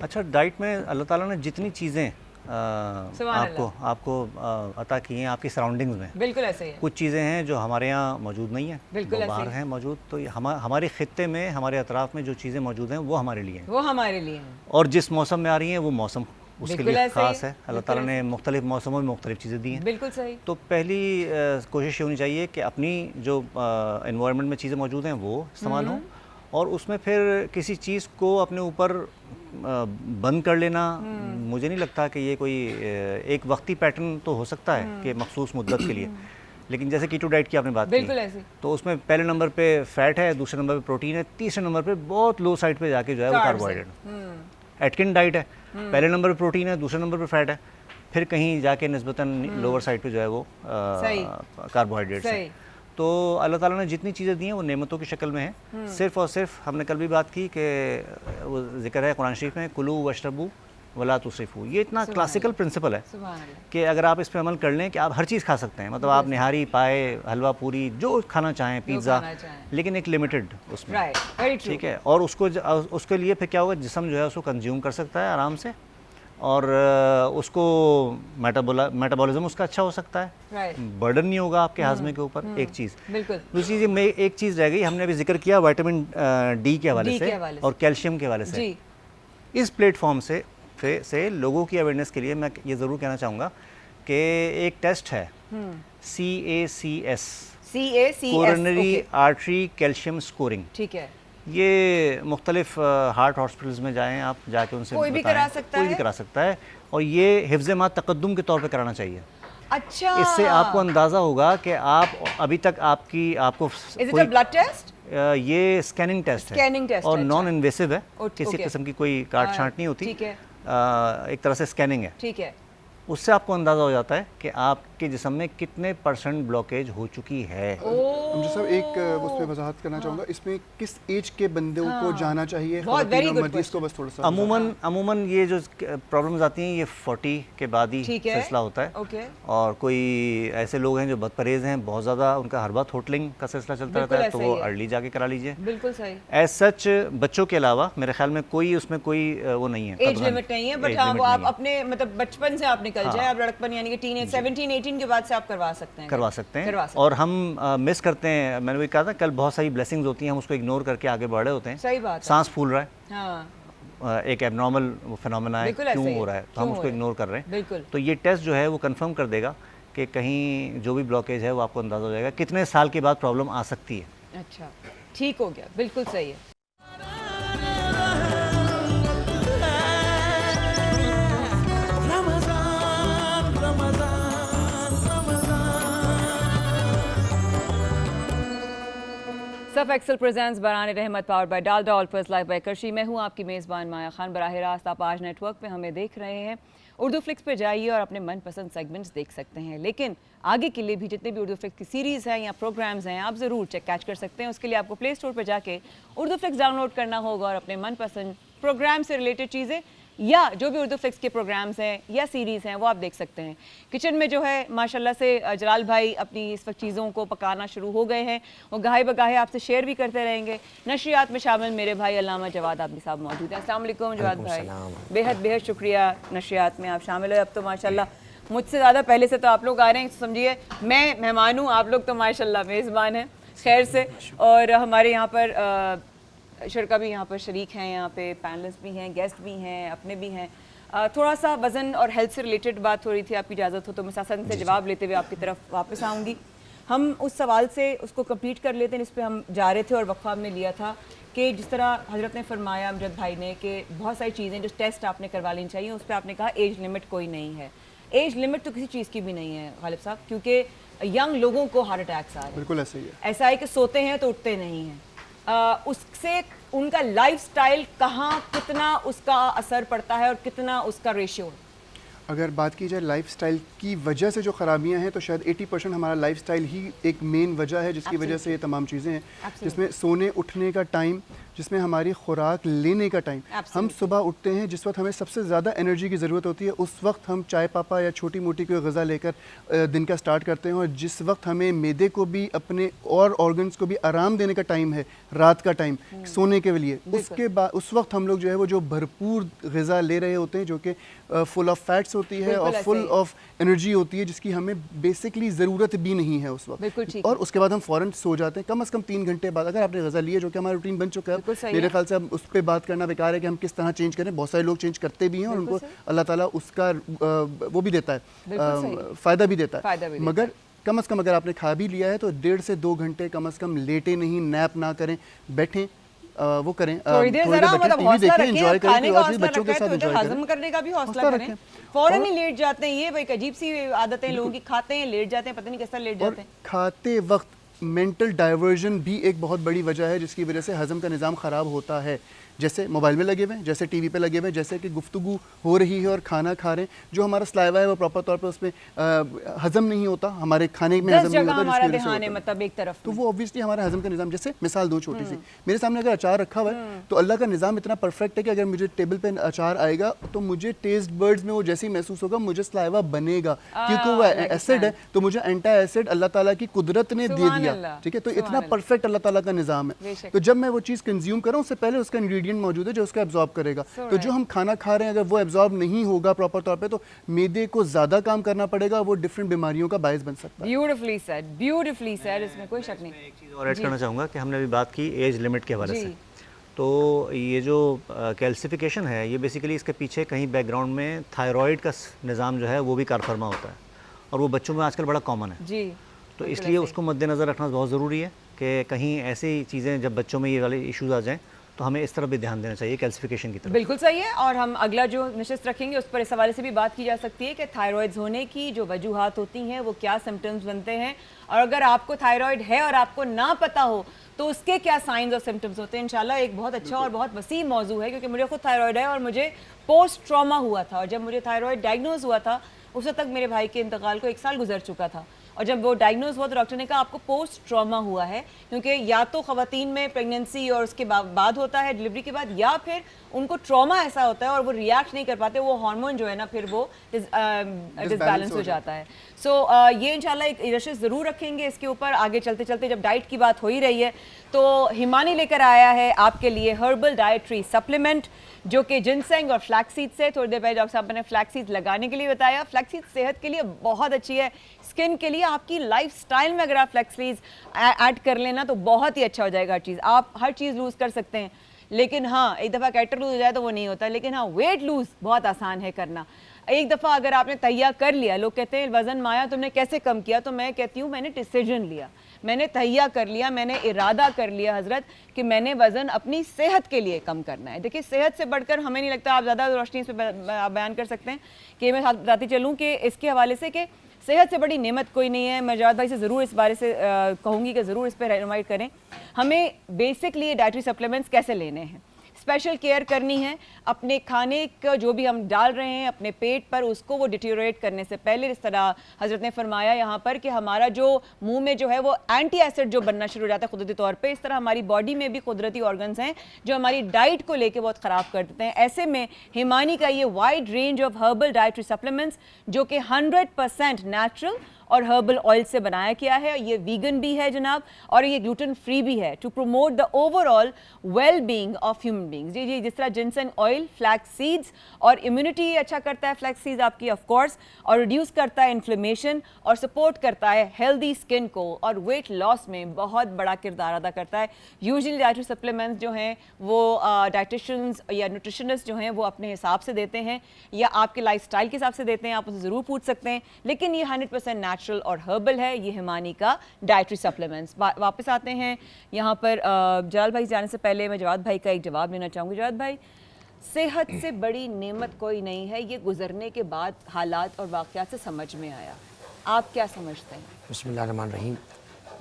اچھا ڈائٹ میں اللہ تعالیٰ نے جتنی چیزیں آپ کو عطا کی ہیں آپ کی سراؤنڈنگز میں، بالکل ایسے ہی ہے. کچھ چیزیں ہیں جو ہمارے یہاں موجود نہیں ہیں، بالکل وہ باہر ہیں موجود. تو ہمارے خطے میں ہمارے اطراف میں جو چیزیں موجود ہیں وہ ہمارے لیے ہیں، وہ ہمارے لیے ہیں. اور جس موسم میں آ رہی ہیں وہ موسم اس کے لیے خاص ہے. اللہ تعالیٰ نے مختلف موسموں میں مختلف چیزیں دی ہیں. بالکل صحیح. تو پہلی کوشش یہ ہونی چاہیے کہ اپنی جو انوائرمنٹ میں چیزیں موجود ہیں وہ استعمال ہوں، اور اس میں پھر کسی چیز کو اپنے اوپر بند کر لینا مجھے نہیں لگتا کہ یہ کوئی ایک وقتی پیٹرن تو ہو سکتا ہے کہ مخصوص مدت کے لیے، لیکن جیسے کیٹو ڈائٹ کی آپ نے بات کی، بالکل ایسے، تو اس میں پہلے نمبر پہ فیٹ ہے، دوسرے نمبر پہ پروٹین ہے، تیسرے نمبر پہ بہت لو سائڈ پہ جا کے جو ہے وہ کاربوہائیڈریٹ. ایٹکن ڈائٹ ہے، پہلے نمبر پہ پروٹین ہے، دوسرے نمبر پہ فیٹ ہے، پھر کہیں جا کے نسبتاً لوور سائڈ پہ جو ہے وہ کاربوہائیڈریٹس ہے. تو اللہ تعالیٰ نے جتنی چیزیں دی ہیں وہ نعمتوں کی شکل میں ہیں. صرف اور صرف ہم نے کل بھی بات کی کہ وہ ذکر ہے قرآن شریف میں کلو واشربو ولا تسرفو. یہ اتنا کلاسیکل پرنسپل ہے کہ اگر آپ اس پہ عمل کر لیں کہ آپ ہر چیز کھا سکتے ہیں، مطلب آپ نہاری، پائے، حلوہ پوری جو کھانا چاہیں، پیزا، لیکن ایک لمیٹڈ اس میں، ٹھیک ہے. اور اس کے لیے پھر کیا ہوگا، جسم جو ہے اس کو کنزیوم کر سکتا ہے آرام سے، اور اس کو میٹابولزم اس کا اچھا ہو سکتا ہے، برڈن نہیں ہوگا آپ کے ہاضمے کے اوپر. ایک چیز. دوسری چیز میں ایک چیز رہ گئی، ہم نے ابھی ذکر کیا وائٹامن ڈی کے حوالے سے اور کیلشیم کے حوالے سے. اس پلیٹ فارم سے لوگوں کی اویئرنیس کے لیے میں یہ ضرور کہنا چاہوں گا کہ ایک ٹیسٹ ہے CACS، coronary artery calcium scoring. ٹھیک ہے. یہ مختلف ہارٹ ہاسپٹلز میں جائیں آپ، جا کے ان سے کوئی بھی کرا سکتا ہے، اور یہ حفظ ما تقدم کے طور پہ کرانا چاہیے. اچھا. اس سے آپ کو اندازہ ہوگا کہ آپ ابھی تک آپ کو بلڈ ٹیسٹ، یہ اسکیننگ ٹیسٹ ہے اور نان انویسو ہے، کسی قسم کی کوئی کاٹ چھانٹ نہیں ہوتی، ایک طرح سے اسکیننگ ہے. ٹھیک ہے. اس سے آپ کو اندازہ ہو جاتا ہے کہ آپ کے جسم میں کتنے % بلاکیج ہو چکی ہے. مجھے صاحب ایک اس پہ وضاحت کرنا چاہوں گا، اس میں کس ایج کے بندوں کو جانا چاہیے، مریض کو بس تھوڑا سا عموماً یہ جو پرابلمز آتی ہیں یہ 40 کے بعد ہی سلسلہ ہوتا ہے. اور کوئی ایسے لوگ ہیں جو بد پرہیز ہیں، بہت زیادہ ان کا ہر وقت ہوٹلنگ کا سلسلہ چلتا رہتا ہے، تو وہ ارلی جا کے کرا لیجیے. بالکل صحیح. ایز سچ بچوں کے علاوہ میرے خیال میں اس میں کوئی وہ نہیں ہے، ایج لمٹ نہیں ہے، بٹ ہاں وہ آپ اپنے مطلب بچپن سے آپ نکل جائے، آپ لڑکپن یعنی کہ ٹین ایج 17-18 کے بعد سے آپ کروا سکتے ہیں. اور ہم مس کرتے ہیں، میں نے بھی کہا تھا کل، بہت ساری بلیسنگز ہوتی ہیں، ہم اس کو اگنور کر کے آگے بڑھ رہے ہوتے ہیں. صحیح بات ہے. سانس پھول رہا ہے، ہاں ایک ایب نارمل فینومینا ہے، کیوں ہو رہا ہے، تو ہم اس کو اگنور کر رہے ہیں. بالکل. تو یہ ٹیسٹ جو ہے وہ کنفرم کر دے گا کہ کہیں جو بھی بلاکیج ہے وہ آپ کو اندازہ ہو جائے گا کتنے سال کے بعد پرابلم آ سکتی ہے. اچھا ٹھیک ہو گیا، بالکل صحیح ہے. سف ایکسل پریزنٹس برہان رحمت power by Dalda all purpose Lifebuoy کرشی. میں ہوں آپ کی میزبان مایا خان. براہ راست آپ آج نیٹ ورک پہ ہمیں دیکھ رہے ہیں. اردو فلکس پہ جائیے اور اپنے من پسند سیگمنٹس دیکھ سکتے ہیں، لیکن آگے کے لیے بھی جتنے بھی اردو فلکس کی سیریز ہیں یا پروگرامز ہیں آپ ضرور کیچ کر سکتے ہیں. اس کے لیے آپ کو پلے اسٹور پہ جا کے اردو فلکس ڈاؤن لوڈ کرنا ہوگا اور اپنے من پسند پروگرام سے ریلیٹڈ چیزیں یا جو بھی اردو فلکس کے پروگرامز ہیں یا سیریز ہیں وہ آپ دیکھ سکتے ہیں. کچن میں جو ہے ماشاءاللہ سے جلال بھائی اپنی اس وقت چیزوں کو پکانا شروع ہو گئے ہیں، وہ گاہے بگاہے آپ سے شیئر بھی کرتے رہیں گے. نشریات میں شامل میرے بھائی علامہ جواد آبدی صاحب موجود ہیں. السلام علیکم جواد بھائی. بہت شکریہ نشریات میں آپ شامل ہوئے. اب تو ماشاءاللہ مجھ سے زیادہ پہلے سے تو آپ لوگ آ رہے ہیں، سمجھیے میں مہمان ہوں، آپ لوگ تو ماشاءاللہ میزبان ہیں خیر سے. اور ہمارے یہاں پر شرکا بھی یہاں پر شریک ہیں، یہاں پہ پینلسٹ بھی ہیں، گیسٹ بھی ہیں، اپنے بھی ہیں. تھوڑا سا وزن اور ہیلتھ سے ریلیٹڈ بات ہو رہی تھی، آپ کی اجازت ہو تو مسلسل سے جواب لیتے ہوئے آپ کی طرف واپس آؤں گی. ہم اس سوال سے اس کو کمپلیٹ کر لیتے ہیں جس پہ ہم جا رہے تھے اور وقفہ ہم نے لیا تھا کہ جس طرح حضرت نے فرمایا امجد بھائی نے کہ بہت ساری چیزیں جو ٹیسٹ آپ نے کروا لینی چاہیے، اس پہ آپ نے کہا ایج لمٹ کوئی نہیں ہے. ایج لمٹ تو کسی چیز کی بھی نہیں ہے غالب صاحب، کیونکہ ینگ لوگوں کو ہارٹ اٹیکس آ رہے ہیں. بالکل ایسا ہی ہے. ایسا ہے کہ سوتے ہیں تو اٹھتے نہیں ہیں. اس سے ان کا لائف سٹائل کہاں کتنا اس کا اثر پڑتا ہے اور کتنا اس کا ریشیو ہے؟ اگر بات کی جائے لائف سٹائل کی وجہ سے جو خرابیاں ہیں تو شاید 80% ہمارا لائف سٹائل ہی ایک مین وجہ ہے جس کی وجہ سے یہ تمام چیزیں ہیں، جس میں سونے اٹھنے کا ٹائم، جس میں ہماری خوراک لینے کا ٹائم. ہم صبح اٹھتے ہیں جس وقت ہمیں سب سے زیادہ انرجی کی ضرورت ہوتی ہے، اس وقت ہم چائے پاپا یا چھوٹی موٹی کوئی غذا لے کر دن کا سٹارٹ کرتے ہیں، اور جس وقت ہمیں معدے کو بھی اپنے اور آرگنس کو بھی آرام دینے کا ٹائم ہے، رات کا ٹائم سونے کے لیے، اس کے بعد اس وقت ہم لوگ جو ہے وہ جو بھرپور غذا لے رہے ہوتے ہیں جو کہ فل آف فیٹس ہوتی ہے اور فل آف انرجی ہوتی ہے جس کی ہمیں بیسکلی ضرورت بھی نہیں ہے اس وقت، اور اس کے بعد ہم فوراً سو جاتے ہیں کم از کم 3 گھنٹے بعد اگر آپ نے غذا لیا، جو کہ ہمارا روٹین بن چکا ہے. میرے خیال سے اب اس پہ بات کرنا بیکار ہے کہ ہم کس طرح چینج کریں. بہت سارے لوگ چینج کرتے بھی ہیں اور ان کو اللہ تعالیٰ اس کا وہ بھی دیتا ہے، فائدہ بھی دیتا ہے، مگر کم از کم اگر آپ نے کھا بھی لیا ہے تو 1.5 سے 2 گھنٹے کم از کم لیٹے نہیں، نیپ نہ کریں، بیٹھیں، وہ کریں، تھوڑی دیر ذرا مطلب حوصلہ رکھیں، کھانے کا حوصلہ بچوں کے ساتھ رکھیں، ہضم کرنے کا بھی حوصلہ کریں. فوراً ہی لیٹ جاتے ہیں، یہ ایک عجیب سی عادتیں لوگوں کی، کھاتے ہیں لیٹ جاتے ہیں، پتہ نہیں کس طرح لیٹ جاتے ہیں. کھاتے وقت مینٹل ڈائیورژن بھی ایک بہت بڑی وجہ ہے جس کی وجہ سے ہضم کا نظام خراب ہوتا ہے. جیسے موبائل میں لگے ہوئے ہیں، جیسے ٹی وی پہ لگے ہوئے ہیں، جیسے کہ گفتگو ہو رہی ہے اور کھانا کھا رہے ہیں، جو ہمارا سلائیوا ہے وہ پراپر طور پہ اس میں ہضم نہیں ہوتا، ہمارے کھانے میں ہضم نہیں ہوتا، ہمارا دھیان ہے مطلب ایک طرف، تو وہ اوبویسلی ہمارا ہضم کا نظام. جیسے مثال دو چھوٹی سی، میرے سامنے اگر اچار رکھا ہوا ہے تو اللہ کا نظام اتنا پرفیکٹ ہے کہ اگر مجھے ٹیبل پہ اچار آئے گا تو مجھے ٹیسٹ برڈز میں وہ جیسے ہی محسوس ہوگا مجھے سلائیوا بنے گا، کیونکہ وہ ایسڈ ہے تو مجھے اینٹی ایسڈ اللہ تعالیٰ کی قدرت نے دے دیا. ٹھیک ہے، تو اتنا پرفیکٹ اللہ تعالیٰ کا نظام ہے. تو جب میں وہ چیز کنزیوم کروں اس سے پہلے اس کا انگریڈینٹ موجود ہے جو اس کا ایبزارب کرے گا. تو جو ہم کھانا کھا رہے ہیں اگر وہ ایبزارب نہیں ہوگا پراپر طور پہ تو معدے کو زیادہ کام کرنا پڑے گا، وہ ڈفرینٹ بیماریوں کا باعث بن سکتا ہے. بیوٹیفلی سیڈ، اس میں کوئی شک نہیں. ایک چیز اور ایڈ کرنا چاہوں گا کہ ہم نے ابھی بات کی ایج لمٹ کے حوالے سے، تو یہ جو کیلسیفیکیشن ہے یہ بیسیکلی اس کے پیچھے کہیں بیک گراؤنڈ میں تھائرائڈ کا نظام جو ہے وہ بھی کار فرما ہوتا ہے، اور وہ بچوں میں آج کل بڑا کامن ہے. تو اس لیے اس کو مد نظر رکھنا بہت ضروری ہے کہ کہیں ایسی چیزیں جب بچوں میں یہ والے ایشوز آ جائیں تو ہمیں اس طرف بھی دھیان دینا چاہیے، کیلسیفیکیشن کی طرف. بالکل صحیح ہے، اور ہم اگلا جو نشست رکھیں گے اس پر اس حوالے سے بھی بات کی جا سکتی ہے کہ تھائرائڈز ہونے کی جو وجوہات ہوتی ہیں وہ کیا سمٹمز بنتے ہیں، اور اگر آپ کو تھائرائڈ ہے اور آپ کو نہ پتہ ہو تو اس کے کیا سائنز اور سمٹمز ہوتے ہیں. انشاءاللہ ایک بہت اچھا اور بہت وسیع موضوع ہے، کیونکہ مجھے خود تھائرائڈ ہے اور مجھے پوسٹ ٹراما ہوا تھا، اور جب مجھے تھائرائڈ ڈائگنوز ہوا تھا اس وقت تک میرے بھائی کے انتقال کو 1 سال گزر چکا تھا، اور جب وہ ڈائگنوز ہوا تو ڈاکٹر نے کہا آپ کو پوسٹ ٹراما ہوا ہے، کیونکہ یا تو خواتین میں پریگننسی اور اس کے بعد ہوتا ہے ڈلیوری کے بعد، یا پھر ان کو ٹراما ایسا ہوتا ہے اور وہ ریئیکٹ نہیں کر پاتے، وہ ہارمون جو ہے نا پھر وہ ڈس بیلنس ہو جاتا ہے. سو یہ انشاءاللہ ایک رشش ضرور رکھیں گے اس کے اوپر آگے چلتے چلتے. جب ڈائٹ کی بات ہو ہی رہی ہے تو ہمانی لے کر آیا ہے آپ کے لیے ہربل ڈائٹری سپلیمنٹ جو کہ جنسنگ اور فلیکس سیڈ سے. تھوڑی دیر پہلے ڈاکٹر صاحب نے فلیکس سیڈ لگانے کے لیے بتایا. فلیکس سیڈ صحت کے لیے بہت اچھی ہے، اسکن کے لیے، آپ کی لائف سٹائل میں اگر آپ فلیکس سیڈ ایڈ کر لینا تو بہت ہی اچھا ہو جائے گا ہر چیز. آپ ہر چیز لوز کر سکتے ہیں، لیکن ہاں ایک دفعہ کیریکٹر لوز ہو جائے تو وہ نہیں ہوتا، لیکن ہاں ویٹ لوز بہت آسان ہے کرنا. ایک دفعہ اگر آپ نے تہیہ کر لیا، لوگ کہتے ہیں وزن مایا تم نے کیسے کم کیا، تو میں کہتی ہوں میں نے ڈیسیجن لیا، میں نے تہیہ کر لیا، میں نے ارادہ کر لیا حضرت کہ میں نے وزن اپنی صحت کے لیے کم کرنا ہے. دیکھیے صحت سے بڑھ کر ہمیں نہیں لگتا، آپ زیادہ روشنی سے بیان کر سکتے ہیں کہ میں بتاتی چلوں کہ اس کے حوالے سے کہ صحت سے بڑی نعمت کوئی نہیں ہے. میں جواد بھائی سے ضرور اس بارے سے کہوں گی کہ ضرور اس پہ رہنمائی کریں. ہمیں بیسکلی ڈائٹری سپلیمنٹس کیسے لینے ہیں، اسپیشل کیئر کرنی ہے. اپنے کھانے کا جو بھی ہم ڈال رہے ہیں اپنے پیٹ پر، اس کو وہ ڈیٹیوریٹ کرنے سے پہلے، اس طرح حضرت نے فرمایا یہاں پر کہ ہمارا جو منہ میں جو ہے وہ اینٹی ایسڈ جو بننا شروع ہو جاتا ہے قدرتی طور پہ، اس طرح ہماری باڈی میں بھی قدرتی آرگنز ہیں جو ہماری ڈائٹ کو لے کے بہت خراب کر دیتے ہیں. ایسے میں ہمانی کا یہ wide range of herbal dietary supplements جو کہ 100% نیچرل اور ہربل آئل سے بنایا کیا ہے، یہ ویگن بھی ہے جناب، اور یہ گلوٹن فری بھی ہے، to promote the overall well being of human beings. جی جس طرح جنسن آئل فلیکس سیڈز اور امیونٹی اچھا کرتا ہے فلیکس سیڈز آپ کی آف کورس، اور ریڈیوس کرتا ہے انفلیمیشن اور سپورٹ کرتا ہے ہیلدی اسکن کو، اور ویٹ لاس میں بہت بڑا کردار ادا کرتا ہے. یوزلی ڈائٹری سپلیمنٹس جو ہیں وہ ڈائٹیشنز یا نیوٹریشنسٹ جو ہیں وہ اپنے حساب سے دیتے ہیں یا آپ کے لائف اسٹائل کے حساب سے دیتے ہیں، آپ اسے ضرور پوچھ سکتے ہیں، لیکن یہ 100% نیچرل اور ہربل ہے. یہ ہمانی کا ڈائٹری سپلیمنٹس. واپس آتے ہیں یہاں پر جلال بھائی جانے سے پہلے میں جواد بھائی کا ایک جواب لینا چاہوں گی. جواد بھائی، صحت سے بڑی نعمت کوئی نہیں ہے، یہ گزرنے کے بعد حالات اور واقعات سے سمجھ میں آیا. آپ کیا سمجھتے ہیں؟ بسم اللہ الرحمن الرحیم.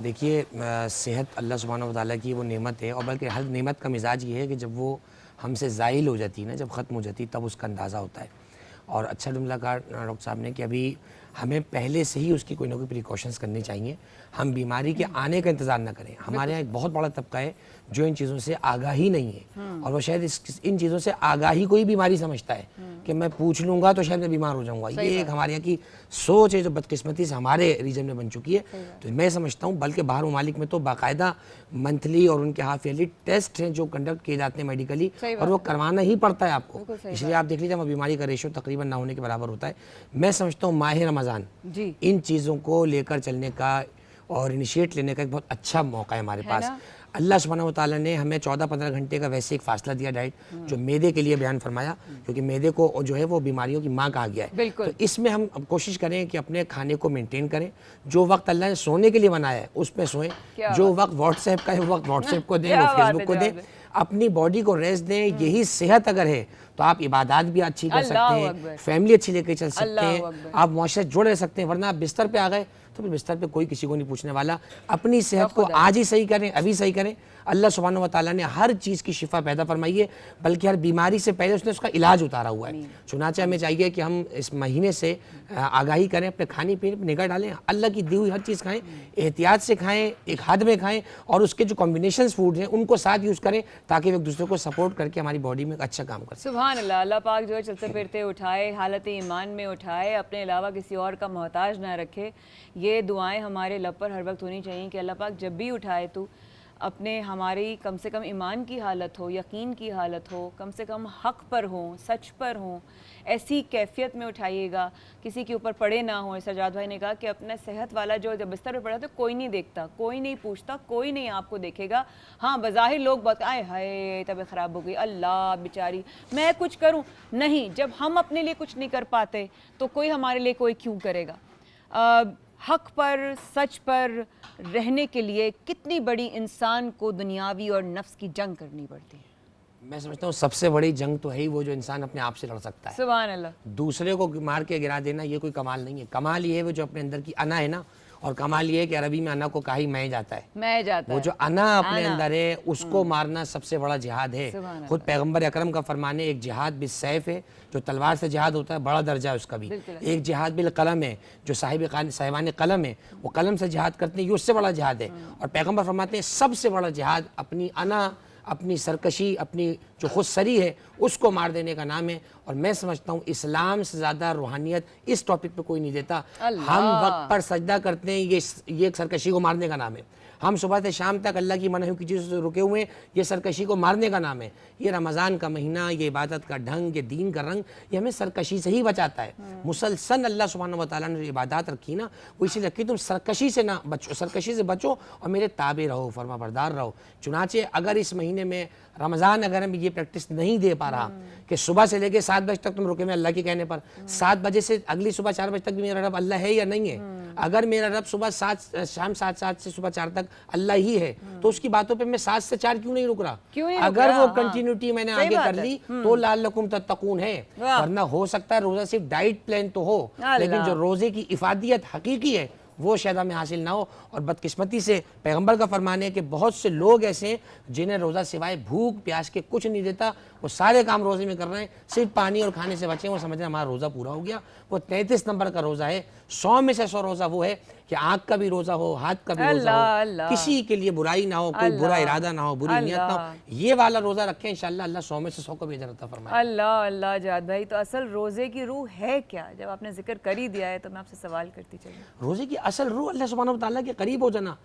دیکھیے صحت اللہ سبحانہ و تعالیٰ کی وہ نعمت ہے، اور بلکہ ہر نعمت کا مزاج یہ ہے کہ جب وہ ہم سے زائل ہو جاتی ہے نا، جب ختم ہو جاتی ہے تب اس کا اندازہ ہوتا ہے. اور اچھا جملہ کہا ڈاکٹر صاحب نے کہ ابھی ہمیں پہلے سے ہی اس کی کوئی نہ کوئی پریکاشنز کرنی چاہیے. ہم بیماری کے آنے کا انتظار نہ کریں. ہمارے یہاں ایک بہت بڑا طبقہ ہے جو ان چیزوں سے آگاہی نہیں ہے, اور وہ شاید ان چیزوں سے آگاہی کو ہی بیماری سمجھتا ہے کہ میں پوچھ لوں گا تو شاید میں بیمار ہو جاؤں گا. یہ ایک ہمارے یہاں کی سوچ ہے جو بدقسمتی سے ہمارے ریجن میں بن چکی ہے. تو میں سمجھتا ہوں بلکہ باہر ممالک میں تو باقاعدہ منتھلی اور ان کے ہاف ایئرلی ٹیسٹ ہیں جو کنڈکٹ کیے جاتے ہیں میڈیکلی, اور وہ کروانا ہی پڑتا ہے آپ کو. اس لیے آپ دیکھ لیجیے ہمیں بیماری کا ریشو تقریباً نہ ہونے کے برابر ہوتا ہے. میں سمجھتا ہوں ماہ رمضان ان چیزوں کو لے کر چلنے کا اور انیشیٹ لینے کا ایک بہت اچھا موقع ہے ہمارے پاس. اللہ سبحانہ و تعالیٰ نے ہمیں 14-15 گھنٹے کا ویسے ایک فاصلہ دیا ڈائٹ, جو میدے کے لیے بیان فرمایا, کیونکہ میدے کو جو ہے وہ بیماریوں کی ماں کہا گیا ہے. تو اس میں ہم کوشش کریں کہ اپنے کھانے کو مینٹین کریں. جو وقت اللہ نے سونے کے لیے بنایا ہے اس میں سوئیں. جو وقت واٹس ایپ کا ہے وہ وقت واٹس ایپ کو دیں, وہ فیس بک کو دیں. اپنی باڈی کو ریسٹ دیں. یہی صحت اگر ہے تو آپ عبادات بھی اچھی کر سکتے ہیں, فیملی اچھی لے کے چل سکتے ہیں, آپ معاشرے سے جڑ رہ سکتے ہیں. ورنہ آپ بستر پہ آ گئے تو پھر بستر پہ کوئی کسی کو نہیں پوچھنے والا. اپنی صحت کو آج ہی صحیح کریں, ابھی صحیح کریں. اللہ سبحانہ و تعالیٰ نے ہر چیز کی شفا پیدا فرمائی ہے, بلکہ ہر بیماری سے پہلے اس نے اس کا علاج اتارا ہوا ہے. چنانچہ ہمیں چاہیے کہ ہم اس مہینے سے آگاہی کریں, اپنے کھانے پینے پر نگاہ ڈالیں, اللہ کی دی ہوئی ہر چیز کھائیں, احتیاط سے کھائیں, ایک حد میں کھائیں, اور اس کے جو کمبینیشنز فوڈ ہیں ان کو ساتھ یوز کریں تاکہ وہ ایک دوسرے کو سپورٹ کر کے ہماری باڈی میں اچھا کام کر سکیں. سبحان اللہ. اللہ پاک جو ہے چلتے پھرتے اٹھائے, حالت ایمان میں اٹھائے, اپنے علاوہ کسی اور کا محتاج نہ رکھے. یہ دعائیں ہمارے لب پر ہر وقت ہونی چاہیے کہ اللہ پاک جب بھی اٹھائے تو اپنے ہماری کم سے کم ایمان کی حالت ہو, یقین کی حالت ہو, کم سے کم حق پر ہوں, سچ پر ہوں, ایسی کیفیت میں اٹھائیے گا کسی کے اوپر پڑے نہ ہوں. سجاد بھائی نے کہا کہ اپنا صحت والا جو جب بستر پہ پڑا تو کوئی نہیں دیکھتا, کوئی نہیں پوچھتا, کوئی نہیں آپ کو دیکھے گا. ہاں بظاہر لوگ بات آئے ہائے طبیعت خراب ہو گئی, اللہ بیچاری میں کچھ کروں نہیں. جب ہم اپنے لیے کچھ نہیں کر پاتے تو کوئی ہمارے لیے کوئی کیوں کرے گا. حق پر, سچ پر رہنے کے لیے کتنی بڑی انسان کو دنیاوی اور نفس کی جنگ کرنی پڑتی ہے. میں سمجھتا ہوں سب سے بڑی جنگ تو ہے ہی وہ جو انسان اپنے آپ سے لڑ سکتا ہے. سبحان اللہ. دوسرے کو مار کے گرا دینا یہ کوئی کمال نہیں ہے. کمال یہ ہے وہ جو اپنے اندر کی انا ہے نا, اور کمال یہ ہے کہ عربی میں انا کو کہا ہی میں جاتا ہے. میں جاتا وہ جو انا اپنے اندر ہے اس کو مارنا سب سے بڑا جہاد ہے. خود پیغمبر اکرم کا فرمان ہے ایک جہاد بالسیف ہے, جو تلوار سے جہاد ہوتا ہے بڑا درجہ ہے اس کا بھی. ایک جہاد بالقلم ہے, جو صاحبان قلم ہے وہ قلم سے جہاد کرتے ہیں, یہ اس سے بڑا جہاد ہے. اور پیغمبر فرماتے ہیں سب سے بڑا جہاد اپنی انا, اپنی سرکشی, اپنی جو خود سری ہے اس کو مار دینے کا نام ہے. اور میں سمجھتا ہوں اسلام سے زیادہ روحانیت اس ٹاپک پہ کوئی نہیں دیتا. ہم وقت پر سجدہ کرتے ہیں, یہ ایک سرکشی کو مارنے کا نام ہے. ہم صبح سے شام تک اللہ کی منع کی چیزوں سے رکے ہوئے ہیں, یہ سرکشی کو مارنے کا نام ہے. یہ رمضان کا مہینہ, یہ عبادت کا ڈھنگ, یہ دین کا رنگ, یہ ہمیں سرکشی سے ہی بچاتا ہے. مسلسل اللہ سبحانہ و تعالیٰ نے جو عبادات رکھی نا وہ اسی لیے رکھی تم سرکشی سے نہ بچو, سرکشی سے بچو اور میرے تابع رہو, فرما بردار رہو. چنانچہ اگر اس مہینے میں رمضان اگر ہم یہ پریکٹس نہیں دے پا رہا کہ صبح سے لے کے 7 بجے تک تم رکے میں اللہ کے کہنے پر, 7 بجے سے اگلی صبح 4 بجے تک بھی میرا رب اللہ ہے یا نہیں ہے. اگر میرا رب صبح شام 7 سے صبح 4 تک اللہ ہی ہے تو اس کی باتوں پہ میں 7 سے 4 کیوں نہیں رک رہا. اگر وہ کنٹینیوٹی میں نے آگے کر لی تو لعلکم تتقون ہے. ورنہ ہو سکتا ہے روزہ صرف ڈائٹ پلان تو ہو, لیکن جو روزے کی افادیت حقیقی ہے وہ شاید ہمیں حاصل نہ ہو. اور بدقسمتی سے پیغمبر کا فرمان ہے کہ بہت سے لوگ ایسے ہیں جنہیں روزہ سوائے بھوک پیاس کے کچھ نہیں دیتا. وہ سارے کام روزے میں کر رہے ہیں, صرف پانی اور کھانے سے بچے, وہ سمجھ رہے ہیں ہمارا روزہ پورا ہو گیا. وہ 33 نمبر کا روزہ ہے. 100 میں سے 100 روزہ وہ ہے کہ آنکھ کا بھی روزہ ہو, ہاتھ کا بھی روزہ ہو, کسی کے لیے برائی نہ ہو, کوئی برا ارادہ نہ ہو, بری نیت نہ ہو. یہ والا روزہ رکھیں, انشاءاللہ اللہ 100 میں سے 100 کو بھی اجر عطا فرمائے. اللہ اللہ. جاد بھائی تو اصل روزے کی روح ہے کیا؟ جب آپ نے ذکر کر ہی دیا ہے تو میں آپ سے سوال کرتی چلوں. روزے کی اصل روح اللہ سبحانہ و تعالیٰ کے قریب ہو جانا.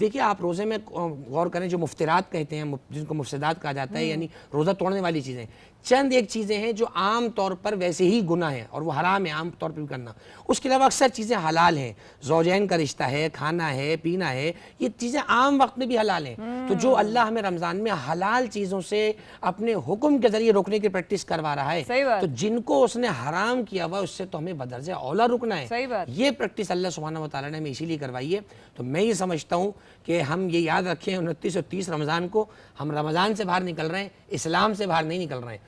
دیکھیں آپ روزے میں غور کریں, جو مفترات کہتے ہیں جن کو مفسدات کہا جاتا ہے, یعنی روزہ توڑنے والی چیزیں, چند ایک چیزیں ہیں جو عام طور پر ویسے ہی گناہ ہیں اور وہ حرام ہے عام طور پر بھی کرنا. اس کے علاوہ اکثر چیزیں حلال ہیں, زوجین کا رشتہ ہے, کھانا ہے, پینا ہے, یہ چیزیں عام وقت میں بھی حلال ہیں. تو جو اللہ ہمیں رمضان میں حلال چیزوں سے اپنے حکم کے ذریعے روکنے کی پریکٹس کروا رہا ہے, تو جن کو اس نے حرام کیا ہوا اس سے تو ہمیں بدرجہ اولا رکنا ہے. یہ پریکٹس اللہ سبحانہ و تعالیٰ نے ہمیں اسی لیے کروائی ہے. تو میں یہ سمجھتا ہوں کہ ہم یہ یاد رکھیں 29 اور 30 رمضان کو ہم رمضان سے باہر نکل رہے ہیں, اسلام سے باہر نہیں نکل رہے ہیں.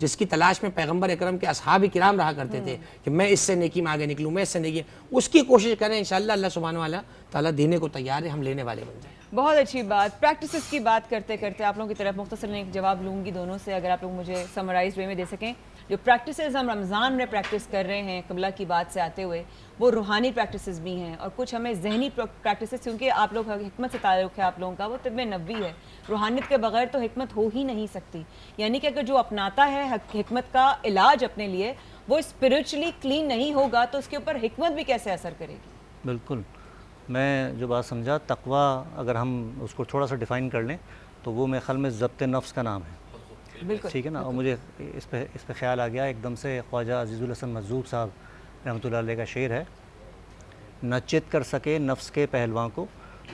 جس کی تلاش میں پیغمبر اکرم کے اصحاب کرام رہا کرتے تھے کہ میں اس سے نیکی میں آگے نکلوں، میں اس سے نیکی، اس کی کوشش کریں، انشاءاللہ اللہ سبحانہ وتعالیٰ تعالیٰ دینے کو تیار ہے، ہم لینے والے بن جائیں۔ بہت اچھی بات. پریکٹسز کی بات کرتے کرتے آپ لوگوں کی طرف مختصر ایک جواب لوں گی دونوں سے، اگر آپ لوگ مجھے سمرائز وے میں دے سکیں. جو پریکٹسز ہم رمضان میں پریکٹس کر رہے ہیں قبلہ کی بات سے آتے ہوئے، وہ روحانی پریکٹسز بھی ہیں، اور کچھ ہمیں ذہنی پریکٹسز، کیونکہ آپ لوگ حکمت سے تعلق ہے آپ لوگوں کا، وہ طب نبوی ہے. روحانیت کے بغیر تو حکمت ہو ہی نہیں سکتی. یعنی کہ اگر جو اپناتا ہے حکمت کا علاج اپنے لیے، وہ اسپرچولی کلین نہیں ہوگا تو اس کے اوپر حکمت بھی کیسے اثر کرے گی؟ بالکل. میں جو بات سمجھا، تقویٰ اگر ہم اس کو تھوڑا سا ڈیفائن کر لیں تو وہ میرے خیال میں ضبط نفس کا نام ہے. بالکل ٹھیک ہے نا. اور مجھے اس پہ خیال آ گیا ایک دم سے، خواجہ عزیز الحسن مجذوب صاحب رحمۃ اللہ علیہ کا شعر ہے، نہ چت کر سکے نفس کے پہلواں کو،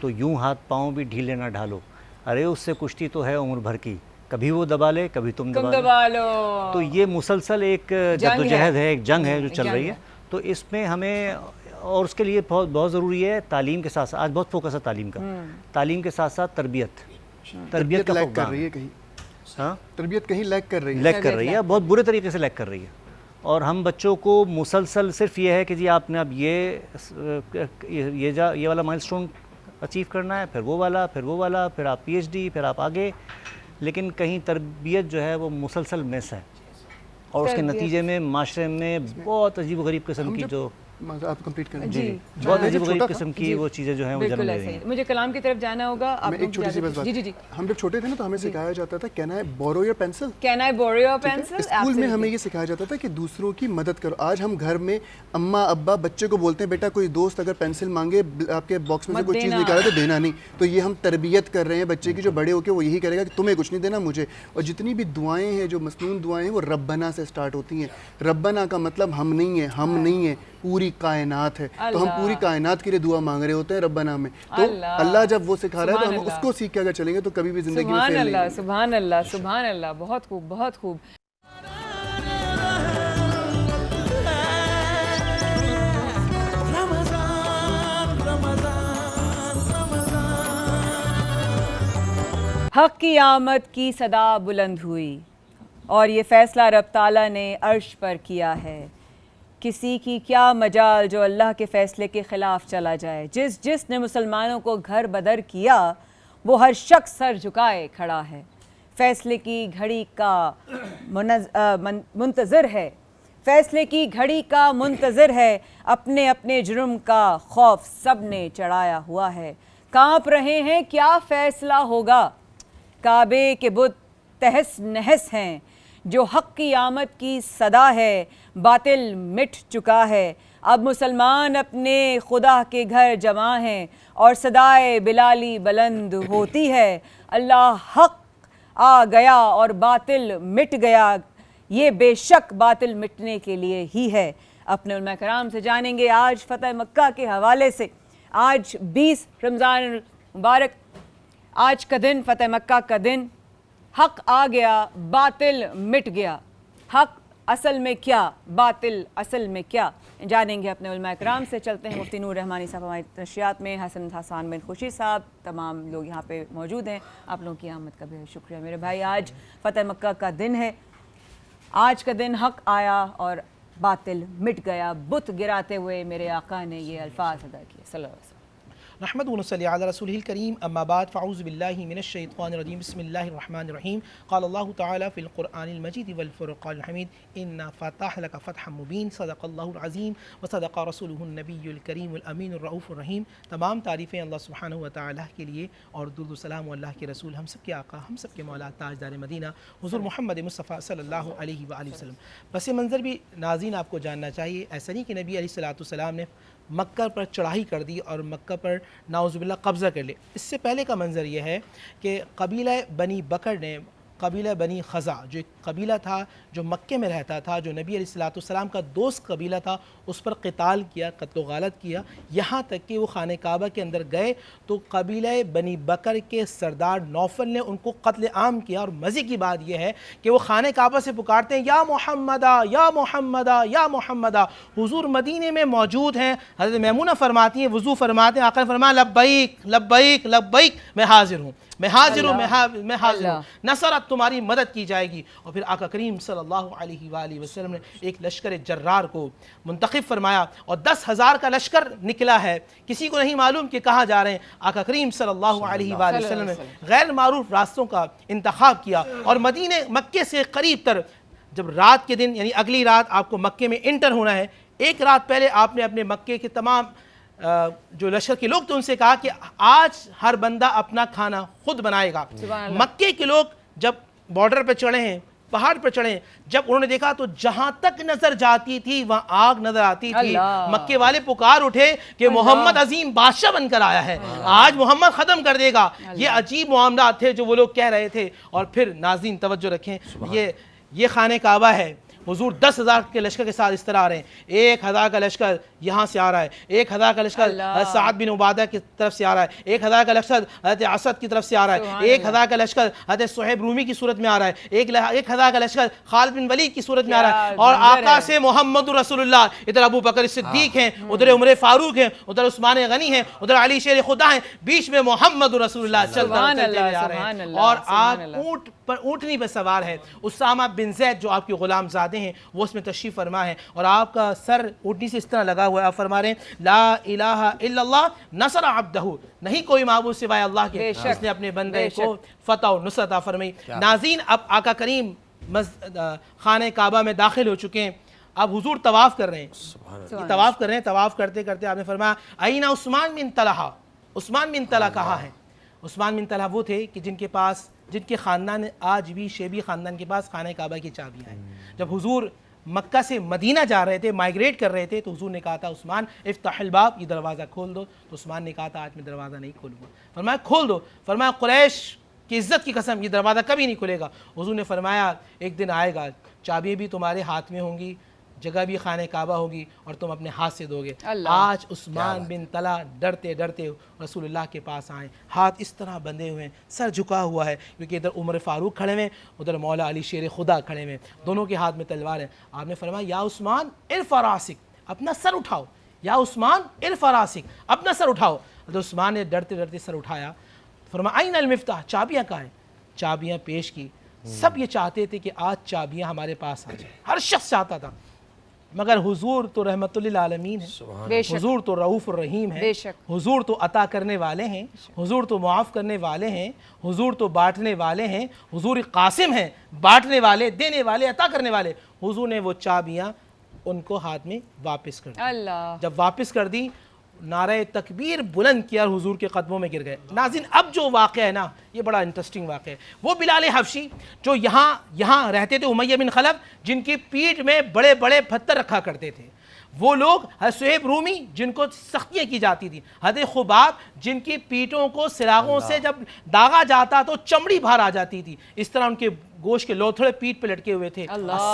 تو یوں ہاتھ پاؤں بھی ڈھیلے نہ ڈھالو، ارے اس سے کشتی تو ہے عمر بھر کی، کبھی وہ دبا لے کبھی تم دبا لو. تو یہ مسلسل ایک جدوجہد ہے، ایک جنگ ہے جو چل رہی ہے. تو اس میں ہمیں، اور اس کے لیے بہت ضروری ہے تعلیم کے ساتھ ساتھ، آج بہت فوکس ہے تعلیم کا، تعلیم کے ساتھ ساتھ تربیت کا لیک کر فقدان. رہی ہے کہیں، ہاں تربیت کہیں لیک کر رہی ہے، لیک کر رہی ہے، بہت برے طریقے سے لیک کر رہی ہے. اور ہم بچوں کو مسلسل صرف یہ ہے کہ جی آپ نے اب یہ والا مائل سٹون اچیو کرنا ہے، پھر وہ والا، پھر وہ والا، پھر آپ پی ایچ ڈی، پھر آپ آگے. لیکن کہیں تربیت جو ہے وہ مسلسل مس ہے، اور اس کے نتیجے میں معاشرے میں بہت عجیب و غریب قسم کی جو آپ کمپلیٹ کریں. جی بہت عجیب و غریب قسم کی وہ چیزیں جو ہیں وہ جنم لے رہی ہیں. مجھے کلام کی طرف جانا ہوگا. میں ایک چھوٹی سی بات، جی ہم جب چھوٹے تھے نا تو ہمیں سکھایا جاتا تھا can I borrow your pencil, can I borrow your pencil. School میں ہمیں یہ سکھایا جاتا تھا کہ دوسروں کی مدد کرو. آج ہم گھر میں اماں ابا بچے کو بولتے ہیں بیٹا کوئی دوست اگر پینسل مانگے آپ کے باکس میں سے کوئی چیز نکالے تو دینا نہیں. تو یہ ہم تربیت کر رہے ہیں بچے کی، جو بڑے ہو کے وہ یہی کرے گا کہ تمہیں کچھ نہیں دینا مجھے. اور جتنی بھی دعائیں ہیں جو مسنون دعائیں ہیں وہ ربنا سے سٹارٹ ہوتی ہیں. ربنا کا مطلب ہم نہیں ہیں، ہم نہیں ہیں، پوری کائنات ہے. تو ہم پوری کائنات کے لیے دعا مانگ رہے ہوتے ہیں ربنا میں. تو اللہ جب وہ سکھا رہا ہے تو ہم اس کو سیکھ کے اگر چلیں گے تو کبھی بھی زندگی میں فیل نہیں ہوگی. سبحان اللہ سبحان اللہ. بہت خوب بہت خوب. حق کی آمد کی صدا بلند ہوئی اور یہ فیصلہ رب تعالیٰ نے عرش پر کیا ہے. کسی کی کیا مجال جو اللہ کے فیصلے کے خلاف چلا جائے. جس نے مسلمانوں کو گھر بدر کیا وہ ہر شخص سر جھکائے کھڑا ہے. فیصلے کی گھڑی کا منتظر ہے، فیصلے کی گھڑی کا منتظر ہے. اپنے اپنے جرم کا خوف سب نے چڑھایا ہوا ہے. کانپ رہے ہیں کیا فیصلہ ہوگا. کعبے کے بت تہس نہس ہیں. جو حق کی آمد کی صدا ہے باطل مٹ چکا ہے. اب مسلمان اپنے خدا کے گھر جمع ہیں اور صدائے بلالی بلند ہوتی ہے. اللہ حق آ گیا اور باطل مٹ گیا. یہ بے شک باطل مٹنے کے لیے ہی ہے. اپنے علماء کرام سے جانیں گے آج فتح مکہ کے حوالے سے. آج 20 رمضان مبارک، آج کا دن فتح مکہ کا دن. حق آ گیا باطل مٹ گیا. حق اصل میں کیا، باطل اصل میں کیا، جانیں گے اپنے علماء کرام سے. چلتے ہیں مفتی نور رحمانی صاحب ہماری نشریات میں، حسان بن خوشی صاحب، تمام لوگ یہاں پہ موجود ہیں. آپ لوگوں کی آمد کا بہت شکریہ میرے بھائی. آج فتح مکہ کا دن ہے. آج کا دن حق آیا اور باطل مٹ گیا. بت گراتے ہوئے میرے آقا نے یہ الفاظ ادا کیے صلی اللہ علیہ وسلم. نحمد ونصلی علی رسولہ الکریم. اما بعد فاعوذ باللہ من الشیطان الرجیم. بسم اللہ الرحمن الرحیم. قال اللہ تعالی فی القرآن المجید والفرقان الحمید انا فتح لک فتحا مبین. صدق اللہ العظیم وصدق رسولہ النبی الکریم الامین الرؤوف الرحیم. تمام تعریفیں اللہ سبحانہ و تعالیٰ کے لیے اور درود و سلام اللہ کے رسول، ہم سب کے آقا، ہم سب کے مولا، تاجدار مدینہ حضور محمد مصطفیٰ صلی اللہ علیہ وآلہ وسلم. پس منظر بھی ناظرین آپ کو جاننا چاہیے، ایسا نہیں کہ نبی علیہ السلام نے مکہ پر چڑھائی کر دی اور مکہ پر نعوذ باللہ قبضہ کر لے. اس سے پہلے کا منظر یہ ہے کہ قبیلہ بنی بکر نے قبیلہ بنی خزا، جو ایک قبیلہ تھا جو مکے میں رہتا تھا، جو نبی علیہ السلام کا دوست قبیلہ تھا، اس پر قتال کیا، قتل و غارت کیا. یہاں تک کہ وہ خانہ کعبہ کے اندر گئے تو قبیلہ بنی بکر کے سردار نوفل نے ان کو قتل عام کیا. اور مزے کی بات یہ ہے کہ وہ خانہ کعبہ سے پکارتے ہیں یا محمدہ یا محمدہ یا محمدہ. حضور مدینے میں موجود ہیں. حضرت میمونہ فرماتی ہیں، وضو فرماتے ہیں، آقا نے فرمایا لبیک لبیک لبیک، میں حاضر ہوں. میں حاضر ہوں، میں حاضر ہوں، نصرت تمہاری مدد کی جائے گی. اور پھر آقا کریم صلی اللہ علیہ وآلہ وسلم نے ایک لشکر جرار کو منتخب فرمایا اور 10,000 کا لشکر نکلا ہے. کسی کو نہیں معلوم کہ کہاں جا رہے ہیں. آقا کریم صلی اللہ علیہ وآلہ وسلم نے غیر معروف راستوں کا انتخاب کیا اور مکے سے قریب تر جب رات کے دن یعنی اگلی رات آپ کو مکے میں انٹر ہونا ہے، ایک رات پہلے آپ نے اپنے مکے کے تمام جو لشکر کے لوگ تھے ان سے کہا کہ آج ہر بندہ اپنا کھانا خود بنائے گا. مکے کے لوگ جب بارڈر پہ چڑھے ہیں، پہاڑ پہ چڑھے ہیں، جب انہوں نے دیکھا تو جہاں تک نظر جاتی تھی وہاں آگ نظر آتی تھی. مکے والے پکار اٹھے کہ محمد عظیم بادشاہ بن کر آیا ہے، آج محمد ختم کر دے گا. یہ عجیب معاملات تھے جو وہ لوگ کہہ رہے تھے. اور پھر ناظرین توجہ رکھیں، یہ خانہ کعبہ ہے. حضور 10,000 کے لشکر کے ساتھ اس طرح آ رہے ہیں. 1,000 کا لشکر یہاں سے آ رہا ہے، 1,000 کا لشکر سعد بن عبادہ کی طرف سے آ رہا ہے، 1,000 کا لشکر حضرت اسد کی طرف سے آ رہا ہے، 1,000 کا لشکر حضرت صہیب رومی کی صورت میں آ رہا ہے، 1,000 کا لشکر خالد بن ولید کی صورت میں آ رہا ہے. اور آقا سے محمد رسول اللہ، ادھر ابو بکر صدیق ہیں، ادھر عمر فاروق ہیں، ادھر عثمان غنی ہیں، ادھر علی شیر خدا ہیں، بیچ میں محمد رسول اللہ چلتے آ رہے ہیں. اور آپ اونٹنی پہ سوار ہے. اسامہ بن زید جو آپ کے غلام زادے ہیں وہ اس میں تشریف فرما ہے اور آپ کا سر اونٹنی سے اس طرح لگا ہوا ہے. آپ فرما رہے ہیں لا الہ الا اللہ نصر عبدہ، نہیں کوئی معبود سوائے اللہ کے جس نے اپنے بندے کو فتح و نصرت عطا فرمائی. ناظرین اب آقا کریم خانہ کعبہ میں داخل ہو چکے ہیں. اب حضور طواف کر رہے ہیں، طواف کر رہے ہیں. طواف کرتے کرتے آپ نے فرمایا این عثمان بن طلحہ. عثمان بن طلحہ کہاں ہے؟ عثمان بن طلحہ وہ تھے کہ جن کے خاندان آج بھی شیبی خاندان کے پاس خانہ کعبہ کی چابیاں ہیں. جب حضور مکہ سے مدینہ جا رہے تھے، مائیگریٹ کر رہے تھے، تو حضور نے کہا تھا عثمان افتح الباب، یہ دروازہ کھول دو. تو عثمان نے کہا تھا آج میں دروازہ نہیں کھولوں گا. فرمایا کھول دو. فرمایا قریش کی عزت کی قسم یہ دروازہ کبھی نہیں کھلے گا. حضور نے فرمایا ایک دن آئے گا چابیاں بھی تمہارے ہاتھ میں ہوں گی، جگہ بھی خانہ کعبہ ہوگی اور تم اپنے ہاتھ سے دو گے. آج عثمان بن طلحہ ڈرتے ڈرتے رسول اللہ کے پاس آئے، ہاتھ اس طرح بندھے ہوئے ہیں، سر جھکا ہوا ہے، کیونکہ ادھر عمر فاروق کھڑے ہوئے، ادھر مولا علی شیر خدا کھڑے ہوئے، دونوں کے ہاتھ میں تلوار ہے. آپ نے فرمایا یا عثمان ارفع راسک، اپنا سر اٹھاؤ. یا عثمان ارفع راسک، اپنا سر اٹھاؤ. تو عثمان نے ڈرتے ڈرتے سر اٹھایا. فرمایا این المفتاح، چابیاں کہاں ہیں؟ چابیاں پیش کی. سب یہ چاہتے تھے کہ آج چابیاں ہمارے پاس آ جائیں، ہر شخص چاہتا تھا. مگر حضور تو رحمت للعالمین ہے، حضور تو رؤوف الرحیم ہے، حضور تو عطا کرنے والے ہیں، حضور تو معاف کرنے والے ہیں، حضور تو بانٹنے والے ہیں، حضور قاسم ہیں، بانٹنے والے، دینے والے، عطا کرنے والے. حضور نے وہ چابیاں ان کو ہاتھ میں واپس کر دی. جب واپس کر دی نعرہ تکبیر بلند کیا، حضور کے قدموں میں گر گئے. ناظرین اب جو واقعہ ہے نا یہ بڑا انٹرسٹنگ واقعہ ہے. وہ بلال حبشی جو یہاں رہتے تھے، امیہ بن خلف، جن کی پیٹھ میں بڑے بڑے پتھر رکھا کرتے تھے. وہ لوگ حضرت صہیب رومی جن کو سختیاں کی جاتی تھی، حضرت خباب جن کی پیٹوں کو سراغوں سے جب داغا جاتا تو چمڑی باہر آ جاتی تھی، اس طرح ان کے گوشت کے لوتھڑے پیٹ پہ لٹکے ہوئے تھے.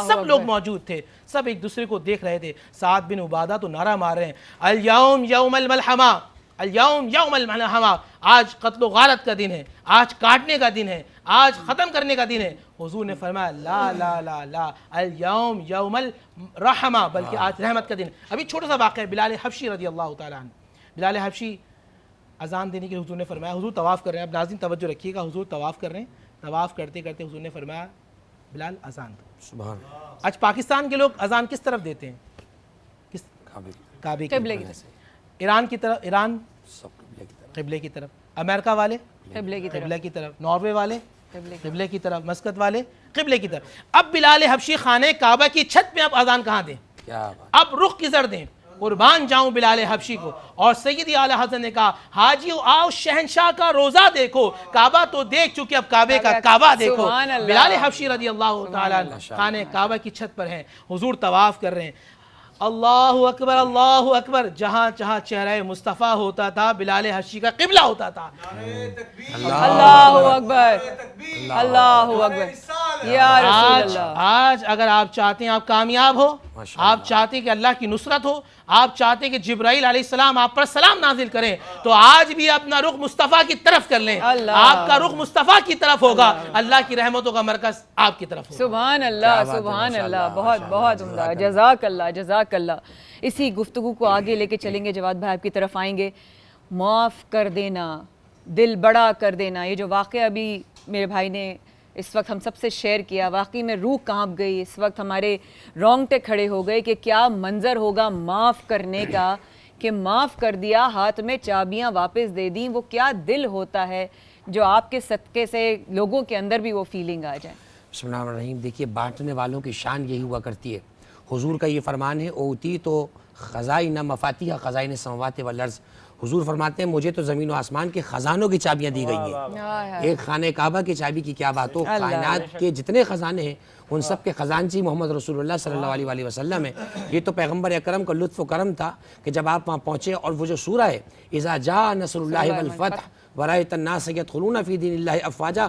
سب لوگ موجود تھے، سب ایک دوسرے کو دیکھ رہے تھے. سعد بن عبادہ تو نعرہ مار رہے ہیں الیوم یوم الملحمہ، الیوم یوم الملحمہ، آج قتل و غارت کا دن ہے، آج کاٹنے کا دن ہے، آج ختم کرنے کا دن ہے. حضور نے فرمایا لا لا لا لا الیوم یوم الرحمہ، بلکہ آج رحمت کا دن. ابھی چھوٹا سا واقعہ ہے بلال حبشی رضی اللہ تعالیٰ عنہ. بلال حبشی اذان دینے کے حضور نے فرمایا، حضور طواف کر رہے ہیں، اب ناظرین توجہ رکھیے گا، حضور طواف کر رہے ہیں. طواف کرتے کرتے حضور نے فرمایا بلال اذان دو. سبحان اللہ. آج پاکستان کے لوگ اذان کس طرف دیتے ہیں؟ کس؟ کعبے کی طرف. ایران کی طرف، ایران قبلے کی طرف. امریکہ والے قبلے کی طرف. ناروے والے قبلے کی طرف. مسقط والے قبلے کی طرف. اب بلال حبشی خانہ کعبہ کی چھت پہ اب اذان کہاں دیں؟ اب رخ کدھر دیں؟ قربان جاؤں بلال حبشی کو. اور سیدی اعلیٰ حضرت نے کہا حاجیو آؤ شہنشاہ کا روزہ دیکھو، کعبہ تو دیکھ چکے اب کعبے کا کعبہ دیکھو. بلال حبشی رضی اللہ تعالیٰ خانہ کعبہ کی چھت پر ہیں، حضور طواف کر رہے ہیں. اللہ اکبر اللہ اکبر. جہاں جہاں چہرہ مصطفیٰ ہوتا تھا بلال حبشی کا قبلہ ہوتا تھا. اللہ اکبر اللہ اکبر. یا رسول اللہ. آج اگر آپ چاہتے ہیں آپ کامیاب ہو، آپ چاہتے ہیں کہ اللہ کی نصرت ہو، آپ چاہتے ہیں کہ جبرائیل علیہ السلام آپ پر سلام نازل کریں، تو آج بھی اپنا رخ مصطفیٰ کی طرف کر لیں. آپ کا رخ مصطفیٰ کی طرف ہوگا، اللہ کی رحمتوں کا مرکز آپ کی طرف ہوگا. سبحان اللہ سبحان اللہ. بہت بہت عمدہ. جزاک اللہ جزاک اللہ. اسی گفتگو کو آگے لے کے چلیں گے. جواد بھائی آپ کی طرف آئیں گے. معاف کر دینا دل بڑا کر دینا. یہ جو واقعہ ابھی میرے بھائی نے اس وقت ہم سب سے شیئر کیا, واقعی میں روح کانپ گئی. اس وقت ہمارے رونگٹے کھڑے ہو گئے کہ کیا منظر ہوگا معاف کرنے کا, کہ معاف کر دیا, ہاتھ میں چابیاں واپس دے دیں. وہ کیا دل ہوتا ہے جو آپ کے صدقے سے لوگوں کے اندر بھی وہ فیلنگ آ جائے. بسم اللہ الرحمن الرحیم. دیکھیے بانٹنے والوں کی شان یہی ہوا کرتی ہے. حضور کا یہ فرمان ہے, اوتی تو خزائن مفاتیح خزائن السماوات والارض. حضور فرماتے ہیں مجھے تو زمین و آسمان کے خزانوں کی چابیاں دی گئی ہیں. ایک خانہ کعبہ کی چابی کی کیا بات ہو, کائنات کے جتنے خزانے ہیں ان سب کے خزانچی محمد رسول اللہ صلی اللہ علیہ وآلہ وسلم ہے. یہ تو پیغمبر اکرم کا لطف و کرم تھا کہ جب آپ وہاں پہنچے اور وہ جو سورہ ہے اذا جاء نصر اللہ والفتح ورأیت الناس یدخلون فی دین اللہ افواجا,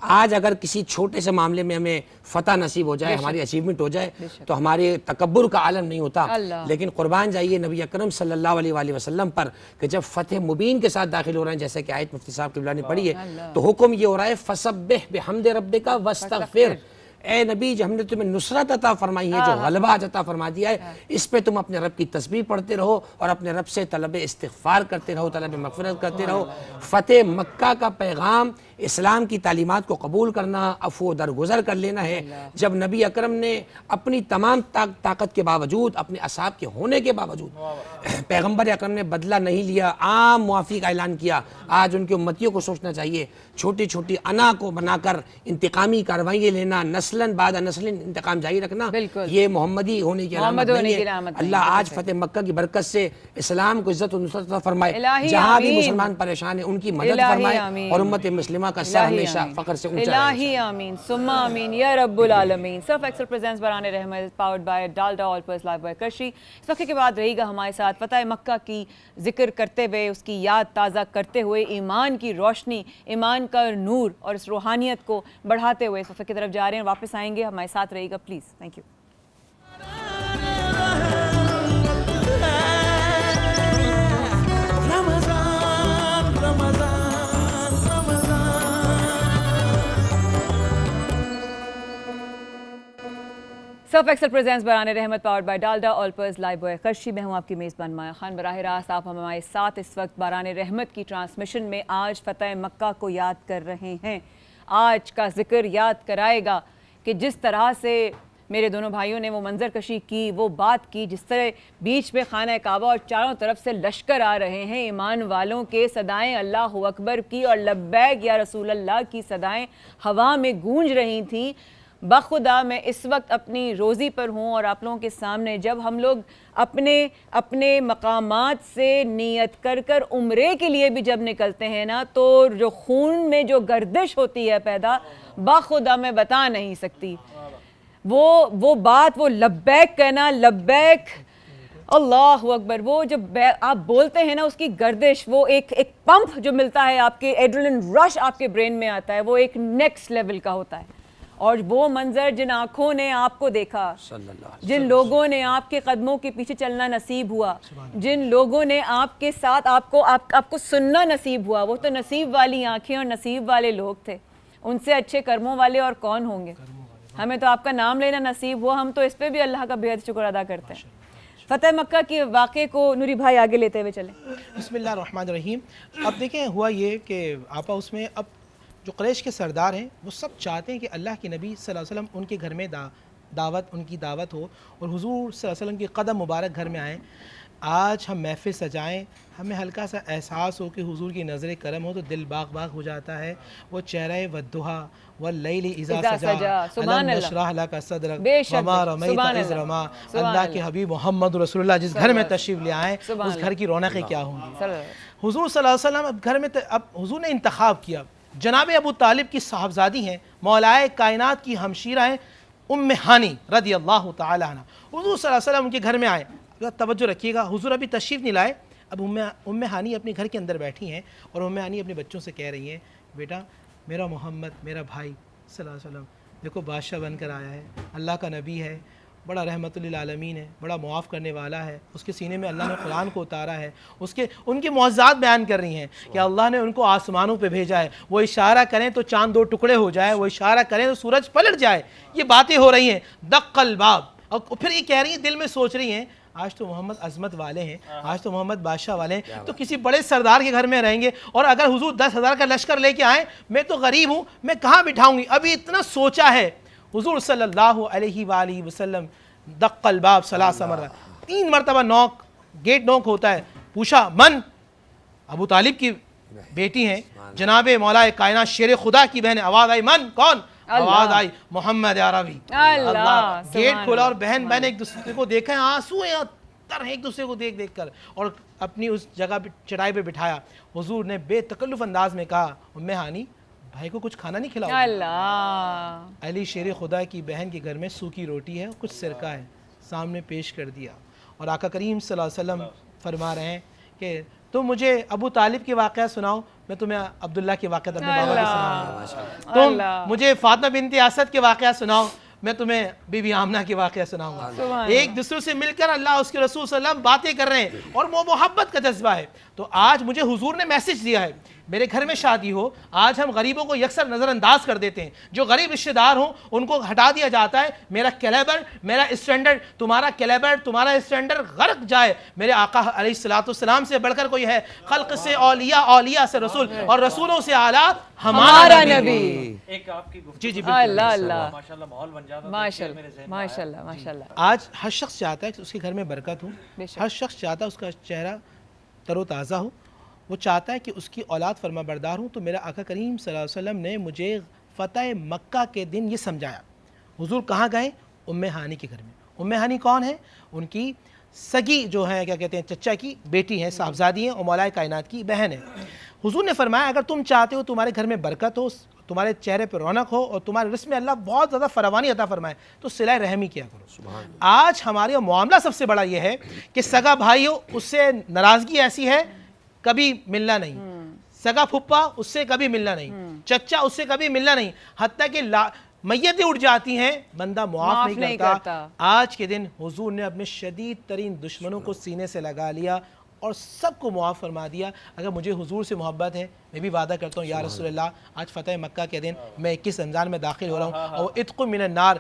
آج اگر کسی چھوٹے سے معاملے میں ہمیں فتح نصیب ہو جائے, ہماری اچیومنٹ ہو جائے, تو ہمارے تکبر کا عالم نہیں ہوتا. لیکن قربان جائیے نبی اکرم صلی اللہ علیہ وآلہ وسلم پر کہ جب فتح مبین کے ساتھ داخل ہو رہے ہیں, جیسے کہ آیت مفتی صاحب قبلہ نے پڑھی ہے, تو حکم یہ ہو رہا ہے فسبح بحمد ربک واستغفر. اے نبی جو ہم نے تمہیں نصرت عطا فرمائی ہے, جو غلبہ عطا فرما دیا ہے, اس پہ تم اپنے رب کی تسبیح پڑھتے رہو اور اپنے رب سے طلب استغفار کرتے رہو, طلب مغفرت کرتے رہو. فتح مکہ کا پیغام اسلام کی تعلیمات کو قبول کرنا, عفو درگزر کر لینا ہے. جب نبی اکرم نے اپنی تمام طاقت کے باوجود, اپنے اصحاب کے ہونے کے باوجود, پیغمبر اکرم نے بدلہ نہیں لیا, عام معافی کا اعلان کیا. آج ان کے امتیوں کو سوچنا چاہیے, چھوٹی چھوٹی انا کو بنا کر انتقامی کارروائیں لینا, نسلاً بعد نسل انتقام جاری رکھنا, یہ محمدی ہونے کی علامت نہیں ہے. اللہ آج فتح مکہ کی برکت سے اسلام کو عزت و نصرت عطا فرمائے. جہاں بھی مسلمان پریشان ہیں ان کی مدد فرمائے اور امت مسلمہ کا سر ہمیشہ فخر سے اونچا رہے. الہی آمین ثم آمین یا رب العالمین. سرف ایکسل پریزنٹس برہان رحمت powered by Dalda all purpose Lifebuoy کرشی. اس وقت کے بعد رہی گا ہمارے ساتھ فتح مکہ کی ذکر کرتے ہوئے, اس کی یاد تازہ کرتے ہوئے, ایمان کی روشنی, ایمان کا نور اور اس روحانیت کو بڑھاتے ہوئے اس وقت کی طرف جا رہے ہیں. واپس آئیں گے, ہمارے ساتھ رہی گا please. Thank you. Surf Excel presents برہان رحمت powered by Dalda all purpose Lifebuoy کرشی. میں ہوں آپ کی میزبان مایا خان. براہ راست آپ ہمارے ساتھ اس وقت برہان رحمت کی ٹرانسمیشن میں آج فتح مکہ کو یاد کر رہے ہیں. آج کا ذکر یاد کرائے گا کہ جس طرح سے میرے دونوں بھائیوں نے وہ منظر کشی کی, وہ بات کی, جس طرح بیچ میں خانہ کعبہ اور چاروں طرف سے لشکر آ رہے ہیں ایمان والوں کے, صدائیں اللہ اکبر کی اور لبیک یا رسول اللہ کی صدائیں ہوا میں گونج رہی تھیں. بخدا میں اس وقت اپنی روزی پر ہوں اور آپ لوگوں کے سامنے جب ہم لوگ اپنے مقامات سے نیت کر کر عمرے کے لیے بھی جب نکلتے ہیں نا, تو جو خون میں جو گردش ہوتی ہے پیدا, بخدا میں بتا نہیں سکتی. وہ بات, وہ لبیک کہنا, لبیک اللہ اکبر, وہ جب آپ بولتے ہیں نا اس کی گردش, وہ ایک پمپ جو ملتا ہے, آپ کے ایڈرینلن رش آپ کے برین میں آتا ہے, وہ ایک نیکسٹ لیول کا ہوتا ہے. اور وہ منظر جن آنکھوں نے آپ کو دیکھا, جن لوگوں نے آپ کے قدموں کے پیچھے چلنا نصیب ہوا, جن لوگوں نے آپ کے ساتھ آپ کو سننا نصیب ہوا, وہ تو نصیب والی آنکھیں اور نصیب والے لوگ تھے. ان سے اچھے کرموں والے اور کون ہوں گے. ہمیں تو آپ کا نام لینا نصیب ہوا, ہم تو اس پہ بھی اللہ کا بہت شکر ادا کرتے ہیں. فتح مکہ کے واقعے کو نوری بھائی آگے لیتے ہوئے چلیں. بسم اللہ الرحمن الرحیم. اب دیکھیں ہوا یہ کہ آپا اس میں اب جو قریش کے سردار ہیں وہ سب چاہتے ہیں کہ اللہ کے نبی صلی اللہ علیہ وسلم ان کے گھر میں ان کی دعوت ہو اور حضور صلی اللہ علیہ وسلم کی قدم مبارک گھر میں آئیں. آج ہم محفل سجائیں, ہمیں ہلکا سا احساس ہو کہ حضور کی نظر کرم ہو تو دل باغ باغ ہو جاتا ہے. وہ چہرہ والضحیٰ واللیل اذا سجا الم نشرح لک صدرک وما رمیت اذ رما. اللہ کے حبیب محمد رسول اللہ جس گھر میں تشریف لے آئیں اس گھر کی رونقیں کیا ہوں گی. حضور صلی اللہ علیہ وسلم اب گھر میں, اب حضور نے انتخاب کیا, جناب ابو طالب کی صاحبزادی ہیں, مولائے کائنات کی ہمشیرہ ہیں ام ہانی رضی اللہ تعالی عنہ. حضور صلی اللہ علیہ وسلم ان کے گھر میں آئے. توجہ رکھیے گا, حضور ابھی تشریف نہیں لائے. اب ام ہانی اپنے گھر کے اندر بیٹھی ہیں اور ام ہانی اپنے بچوں سے کہہ رہی ہیں, بیٹا میرا محمد, میرا بھائی صلی اللہ علیہ وسلم دیکھو بادشاہ بن کر آیا ہے, اللہ کا نبی ہے, بڑا رحمت للعالمین ہے, بڑا معاف کرنے والا ہے, اس کے سینے میں اللہ نے قرآن کو اتارا ہے, ان کے معجزات بیان کر رہی ہیں کہ اللہ نے ان کو آسمانوں پہ بھیجا ہے, وہ اشارہ کریں تو چاند 2 ٹکڑے ہو جائے, وہ اشارہ کریں تو سورج پلٹ جائے. یہ باتیں ہو رہی ہیں. دق الباب, اور پھر یہ کہہ رہی ہیں, دل میں سوچ رہی ہیں آج تو محمد عظمت والے ہیں, آج تو محمد بادشاہ والے ہیں, تو کسی بڑے سردار کے گھر میں رہیں گے. اور اگر حضور 10,000 کا لشکر لے کے آئیں, میں تو غریب ہوں, میں کہاں بٹھاؤں گی؟ ابھی اتنا سوچا ہے حضور صلی اللہ علیہ وآلہ وسلم. دق الباب 3 مرات, 3 مرتبہ نوک, گیٹ نوک ہوتا ہے. پوچھا من؟ ابو طالب کی بیٹی ہیں, جناب مولا کائنات شیر خدا کی بہن. آواز آئی من؟ کون؟ آواز آئی محمد عربی. اللہ, گیٹ کھولا اور بہن ایک دوسرے کو دیکھا, آنسو ہیں تر ایک دوسرے کو دیکھ دیکھ کر, اور اپنی اس جگہ پہ چٹائی پہ بٹھایا. حضور نے بے تکلف انداز میں کہا ام ہانی بھائی کو کچھ کھانا نہیں کھلاؤ؟ اللہ, علی شیر خدا کی بہن کے گھر میں سوکھی روٹی ہے, کچھ سرکہ ہے, سامنے پیش کر دیا. اور آقا کریم صلی اللہ علیہ وسلم فرما رہے ہیں کہ تم مجھے ابو طالب کے واقعہ سناؤ, میں تمہیں عبداللہ کے واقعہ اپنے بابا کے سناؤں. تم مجھے فاطمہ بنت اسد کے واقعہ سناؤ, میں تمہیں بی بی آمنہ کے واقعہ سناؤں گا. ایک دوسرے سے مل کر اللہ اس کے رسول صلی اللہ علیہ وسلم باتیں کر رہے ہیں, اور وہ محبت کا جذبہ ہے. تو آج مجھے حضور نے میسج دیا ہے, میرے گھر میں شادی ہو, آج ہم غریبوں کو یکسر نظر انداز کر دیتے ہیں. جو غریب رشتہ دار ہوں ان کو ہٹا دیا جاتا ہے. میرا کیلیبر, میرا اسٹینڈرڈ, تمہارا کیلیبر, تمہارا اسٹینڈرڈ غرق جائے. میرے آقا علیہ السلام سے بڑھ کر کوئی ہے؟ خلق سے اولیاء, اولیاء سے رسول, اور رسولوں سے اعلیٰ ہمارا نبی. ایک آپ کی جی جی اللہ اللہ, ماشاءاللہ ماحول بن جاتا. ماشاءاللہ ماشاءاللہ. آج ہر شخص چاہتا ہے کہ اس کے گھر میں برکت ہو, ہر شخص چاہتا ہے اس کا چہرہ تر و تازہ ہو, وہ چاہتا ہے کہ اس کی اولاد فرما بردار ہوں. تو میرا آقا کریم صلی اللہ علیہ وسلم نے مجھے فتح مکہ کے دن یہ سمجھایا. حضور کہاں گئے؟ ام ہانی کے گھر میں. ام ہانی کون ہے؟ ان کی سگی جو ہے کیا کہتے ہیں چچا کی بیٹی ہیں, صاحبزادی ہیں, اور مولا کائنات کی بہن ہے. حضور نے فرمایا اگر تم چاہتے ہو تمہارے گھر میں برکت ہو, تمہارے چہرے پہ رونق ہو, اور تمہارے رزق میں اللہ بہت زیادہ فراوانی عطا فرمائے, تو صلہ رحمی کیا کرو. آج ہمارے معاملہ سب سے بڑا یہ ہے کہ سگا بھائی ہو, اس سے ناراضگی ایسی ہے کبھی ملنا نہیں, سگا پھپھا اس سے کبھی ملنا نہیں, چچا اس سے کبھی ملنا نہیں, حتیٰ کہ میتیں اٹھ جاتی ہیں, بندہ معاف نہیں کرتا. آج کے دن حضور نے اپنے شدید ترین دشمنوں کو سینے سے لگا لیا اور سب کو معاف فرما دیا. اگر مجھے حضور سے محبت ہے, میں بھی وعدہ کرتا ہوں یا رسول اللہ, آج فتح مکہ کے دن میں 21 رمضان میں داخل ہو رہا ہوں, اور اتق من النار,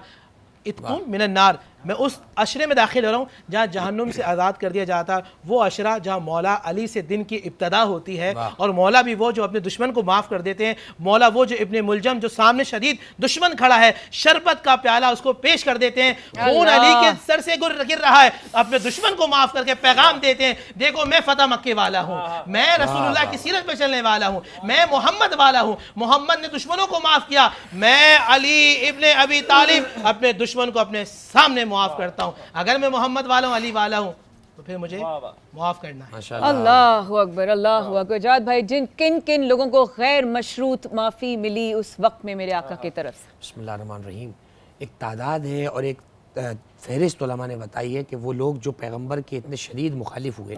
اتقم من النار, میں اس عشرے میں داخل ہو رہا ہوں جہاں جہنم سے آزاد کر دیا جاتا. وہ عشرہ جہاں مولا علی سے دن کی ابتدا ہوتی ہے, اور مولا بھی وہ جو اپنے دشمن کو معاف کر دیتے ہیں. مولا وہ جو ابن ملجم جو سامنے شدید دشمن کھڑا ہے, شربت کا پیالہ اس کو پیش کر دیتے ہیں, خون علی کے سر سے گر رہا ہے, اپنے دشمن کو معاف کر کے پیغام دیتے ہیں, دیکھو میں فتح مکے والا ہوں, میں رسول اللہ کی سیرت پہ چلنے والا ہوں, میں محمد والا ہوں, محمد نے دشمنوں کو معاف کیا, میں علی ابن ابی طالب اپنے دشمن کو اپنے سامنے معاف کرتا ہوں. اگر میں محمد والا ہوں, علی والا ہوں, تو پھر مجھے معاف کرنا ہے. اللہ اکبر, اللہ اکبر. جاد بھائی, کن کن لوگوں کو غیر مشروط معافی ملی اس وقت میں میرے آقا کی طرف سے؟ بسم اللہ الرحمن الرحیم. ایک تعداد ہے اور ایک فہرست علماء نے بتائی ہے کہ وہ لوگ جو پیغمبر کے اتنے شدید مخالف ہوئے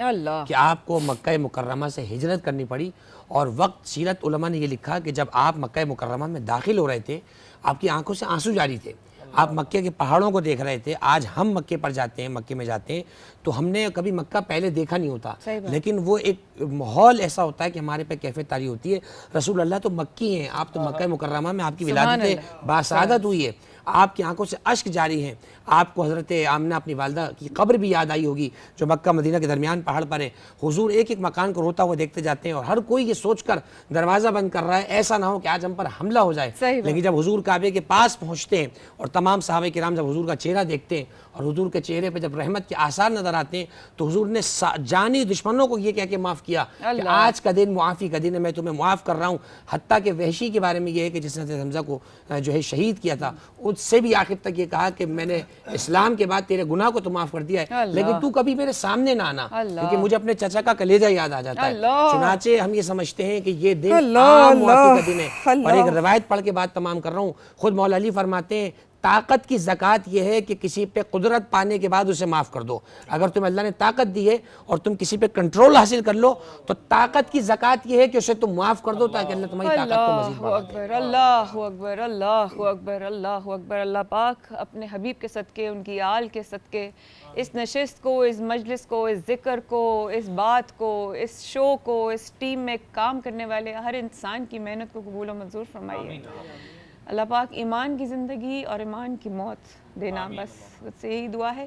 کہ آپ کو مکہ مکرمہ سے ہجرت کرنی پڑی. اور وقت سیرت علماء نے یہ لکھا کہ جب آپ مکہ مکرمہ میں داخل ہو رہے تھے, آپ کی آنکھوں سے آنسو جاری تھے, آپ مکے کے پہاڑوں کو دیکھ رہے تھے. آج ہم مکے پر جاتے ہیں, مکے میں جاتے ہیں, تو ہم نے کبھی مکہ پہلے دیکھا نہیں ہوتا, لیکن وہ ایک ماحول ایسا ہوتا ہے کہ ہمارے پہ کیفیت طاری ہوتی ہے. رسول اللہ تو مکی ہیں, آپ تو مکہ مکرمہ میں آپ کی ولادت باسعادت ہوئی ہے, آپ کی آنکھوں سے اشک جاری ہیں. آپ کو حضرت آمنہ اپنی والدہ کی قبر بھی یاد آئی ہوگی جو مکہ مدینہ کے درمیان پہاڑ پر ہے. حضور ایک ایک مکان کو روتا ہوا دیکھتے جاتے ہیں, اور ہر کوئی یہ سوچ کر دروازہ بند کر رہا ہے ایسا نہ ہو کہ آج ہم پر حملہ ہو جائے. لیکن جب حضور کعبے کے پاس پہنچتے ہیں اور تمام صحابہ کرام جب حضور کا چہرہ دیکھتے ہیں, اور حضور کے چہرے پہ جب رحمت کے آثار نظر آتے ہیں, تو حضور نے جانی دشمنوں کو یہ کہہ کے معاف کیا کہ آج کا دن معافی کا دن ہے, میں تمہیں معاف کر رہا ہوں. حتیٰ کہ وحشی کے بارے میں یہ ہے کہ جس نے حضرت حمزہ کو جو ہے شہید کیا تھا, اس سے بھی آخر تک یہ کہا کہ میں نے اسلام کے بعد تیرے گناہ کو تو معاف کر دیا ہے, لیکن تو کبھی میرے سامنے نہ آنا, کیونکہ مجھے اپنے چچا کا کلیجہ یاد آ جاتا ہے. چنانچہ ہم یہ سمجھتے ہیں کہ یہ دن عام معافی کا دن ہے. اور ایک روایت پڑھ کے بات تمام کر رہا ہوں. خود مولا علی فرماتے ہیں طاقت کی زکوٰۃ یہ ہے کہ کسی پہ قدرت پانے کے بعد اسے معاف کر دو. اگر تمہیں اللہ نے طاقت دی ہے اور تم کسی پہ کنٹرول حاصل کر لو, تو طاقت کی زکوٰۃ یہ ہے کہ اسے تم معاف کر دو تاکہ اللہ تمہاری طاقت کو مزید بڑھا دے. اللہ اکبر, اللہ اکبر, اللہ اکبر. اللہ پاک اپنے حبیب کے صدقے, ان کی آل کے صدقے, اس نشست کو, اس مجلس کو, اس ذکر کو, اس بات کو, اس شو کو, اس ٹیم میں کام کرنے والے ہر انسان کی محنت کو قبول و منظور فرمائیے. اللہ پاک ایمان کی زندگی اور ایمان کی موت دینا, بس مجھ سے یہی دعا ہے.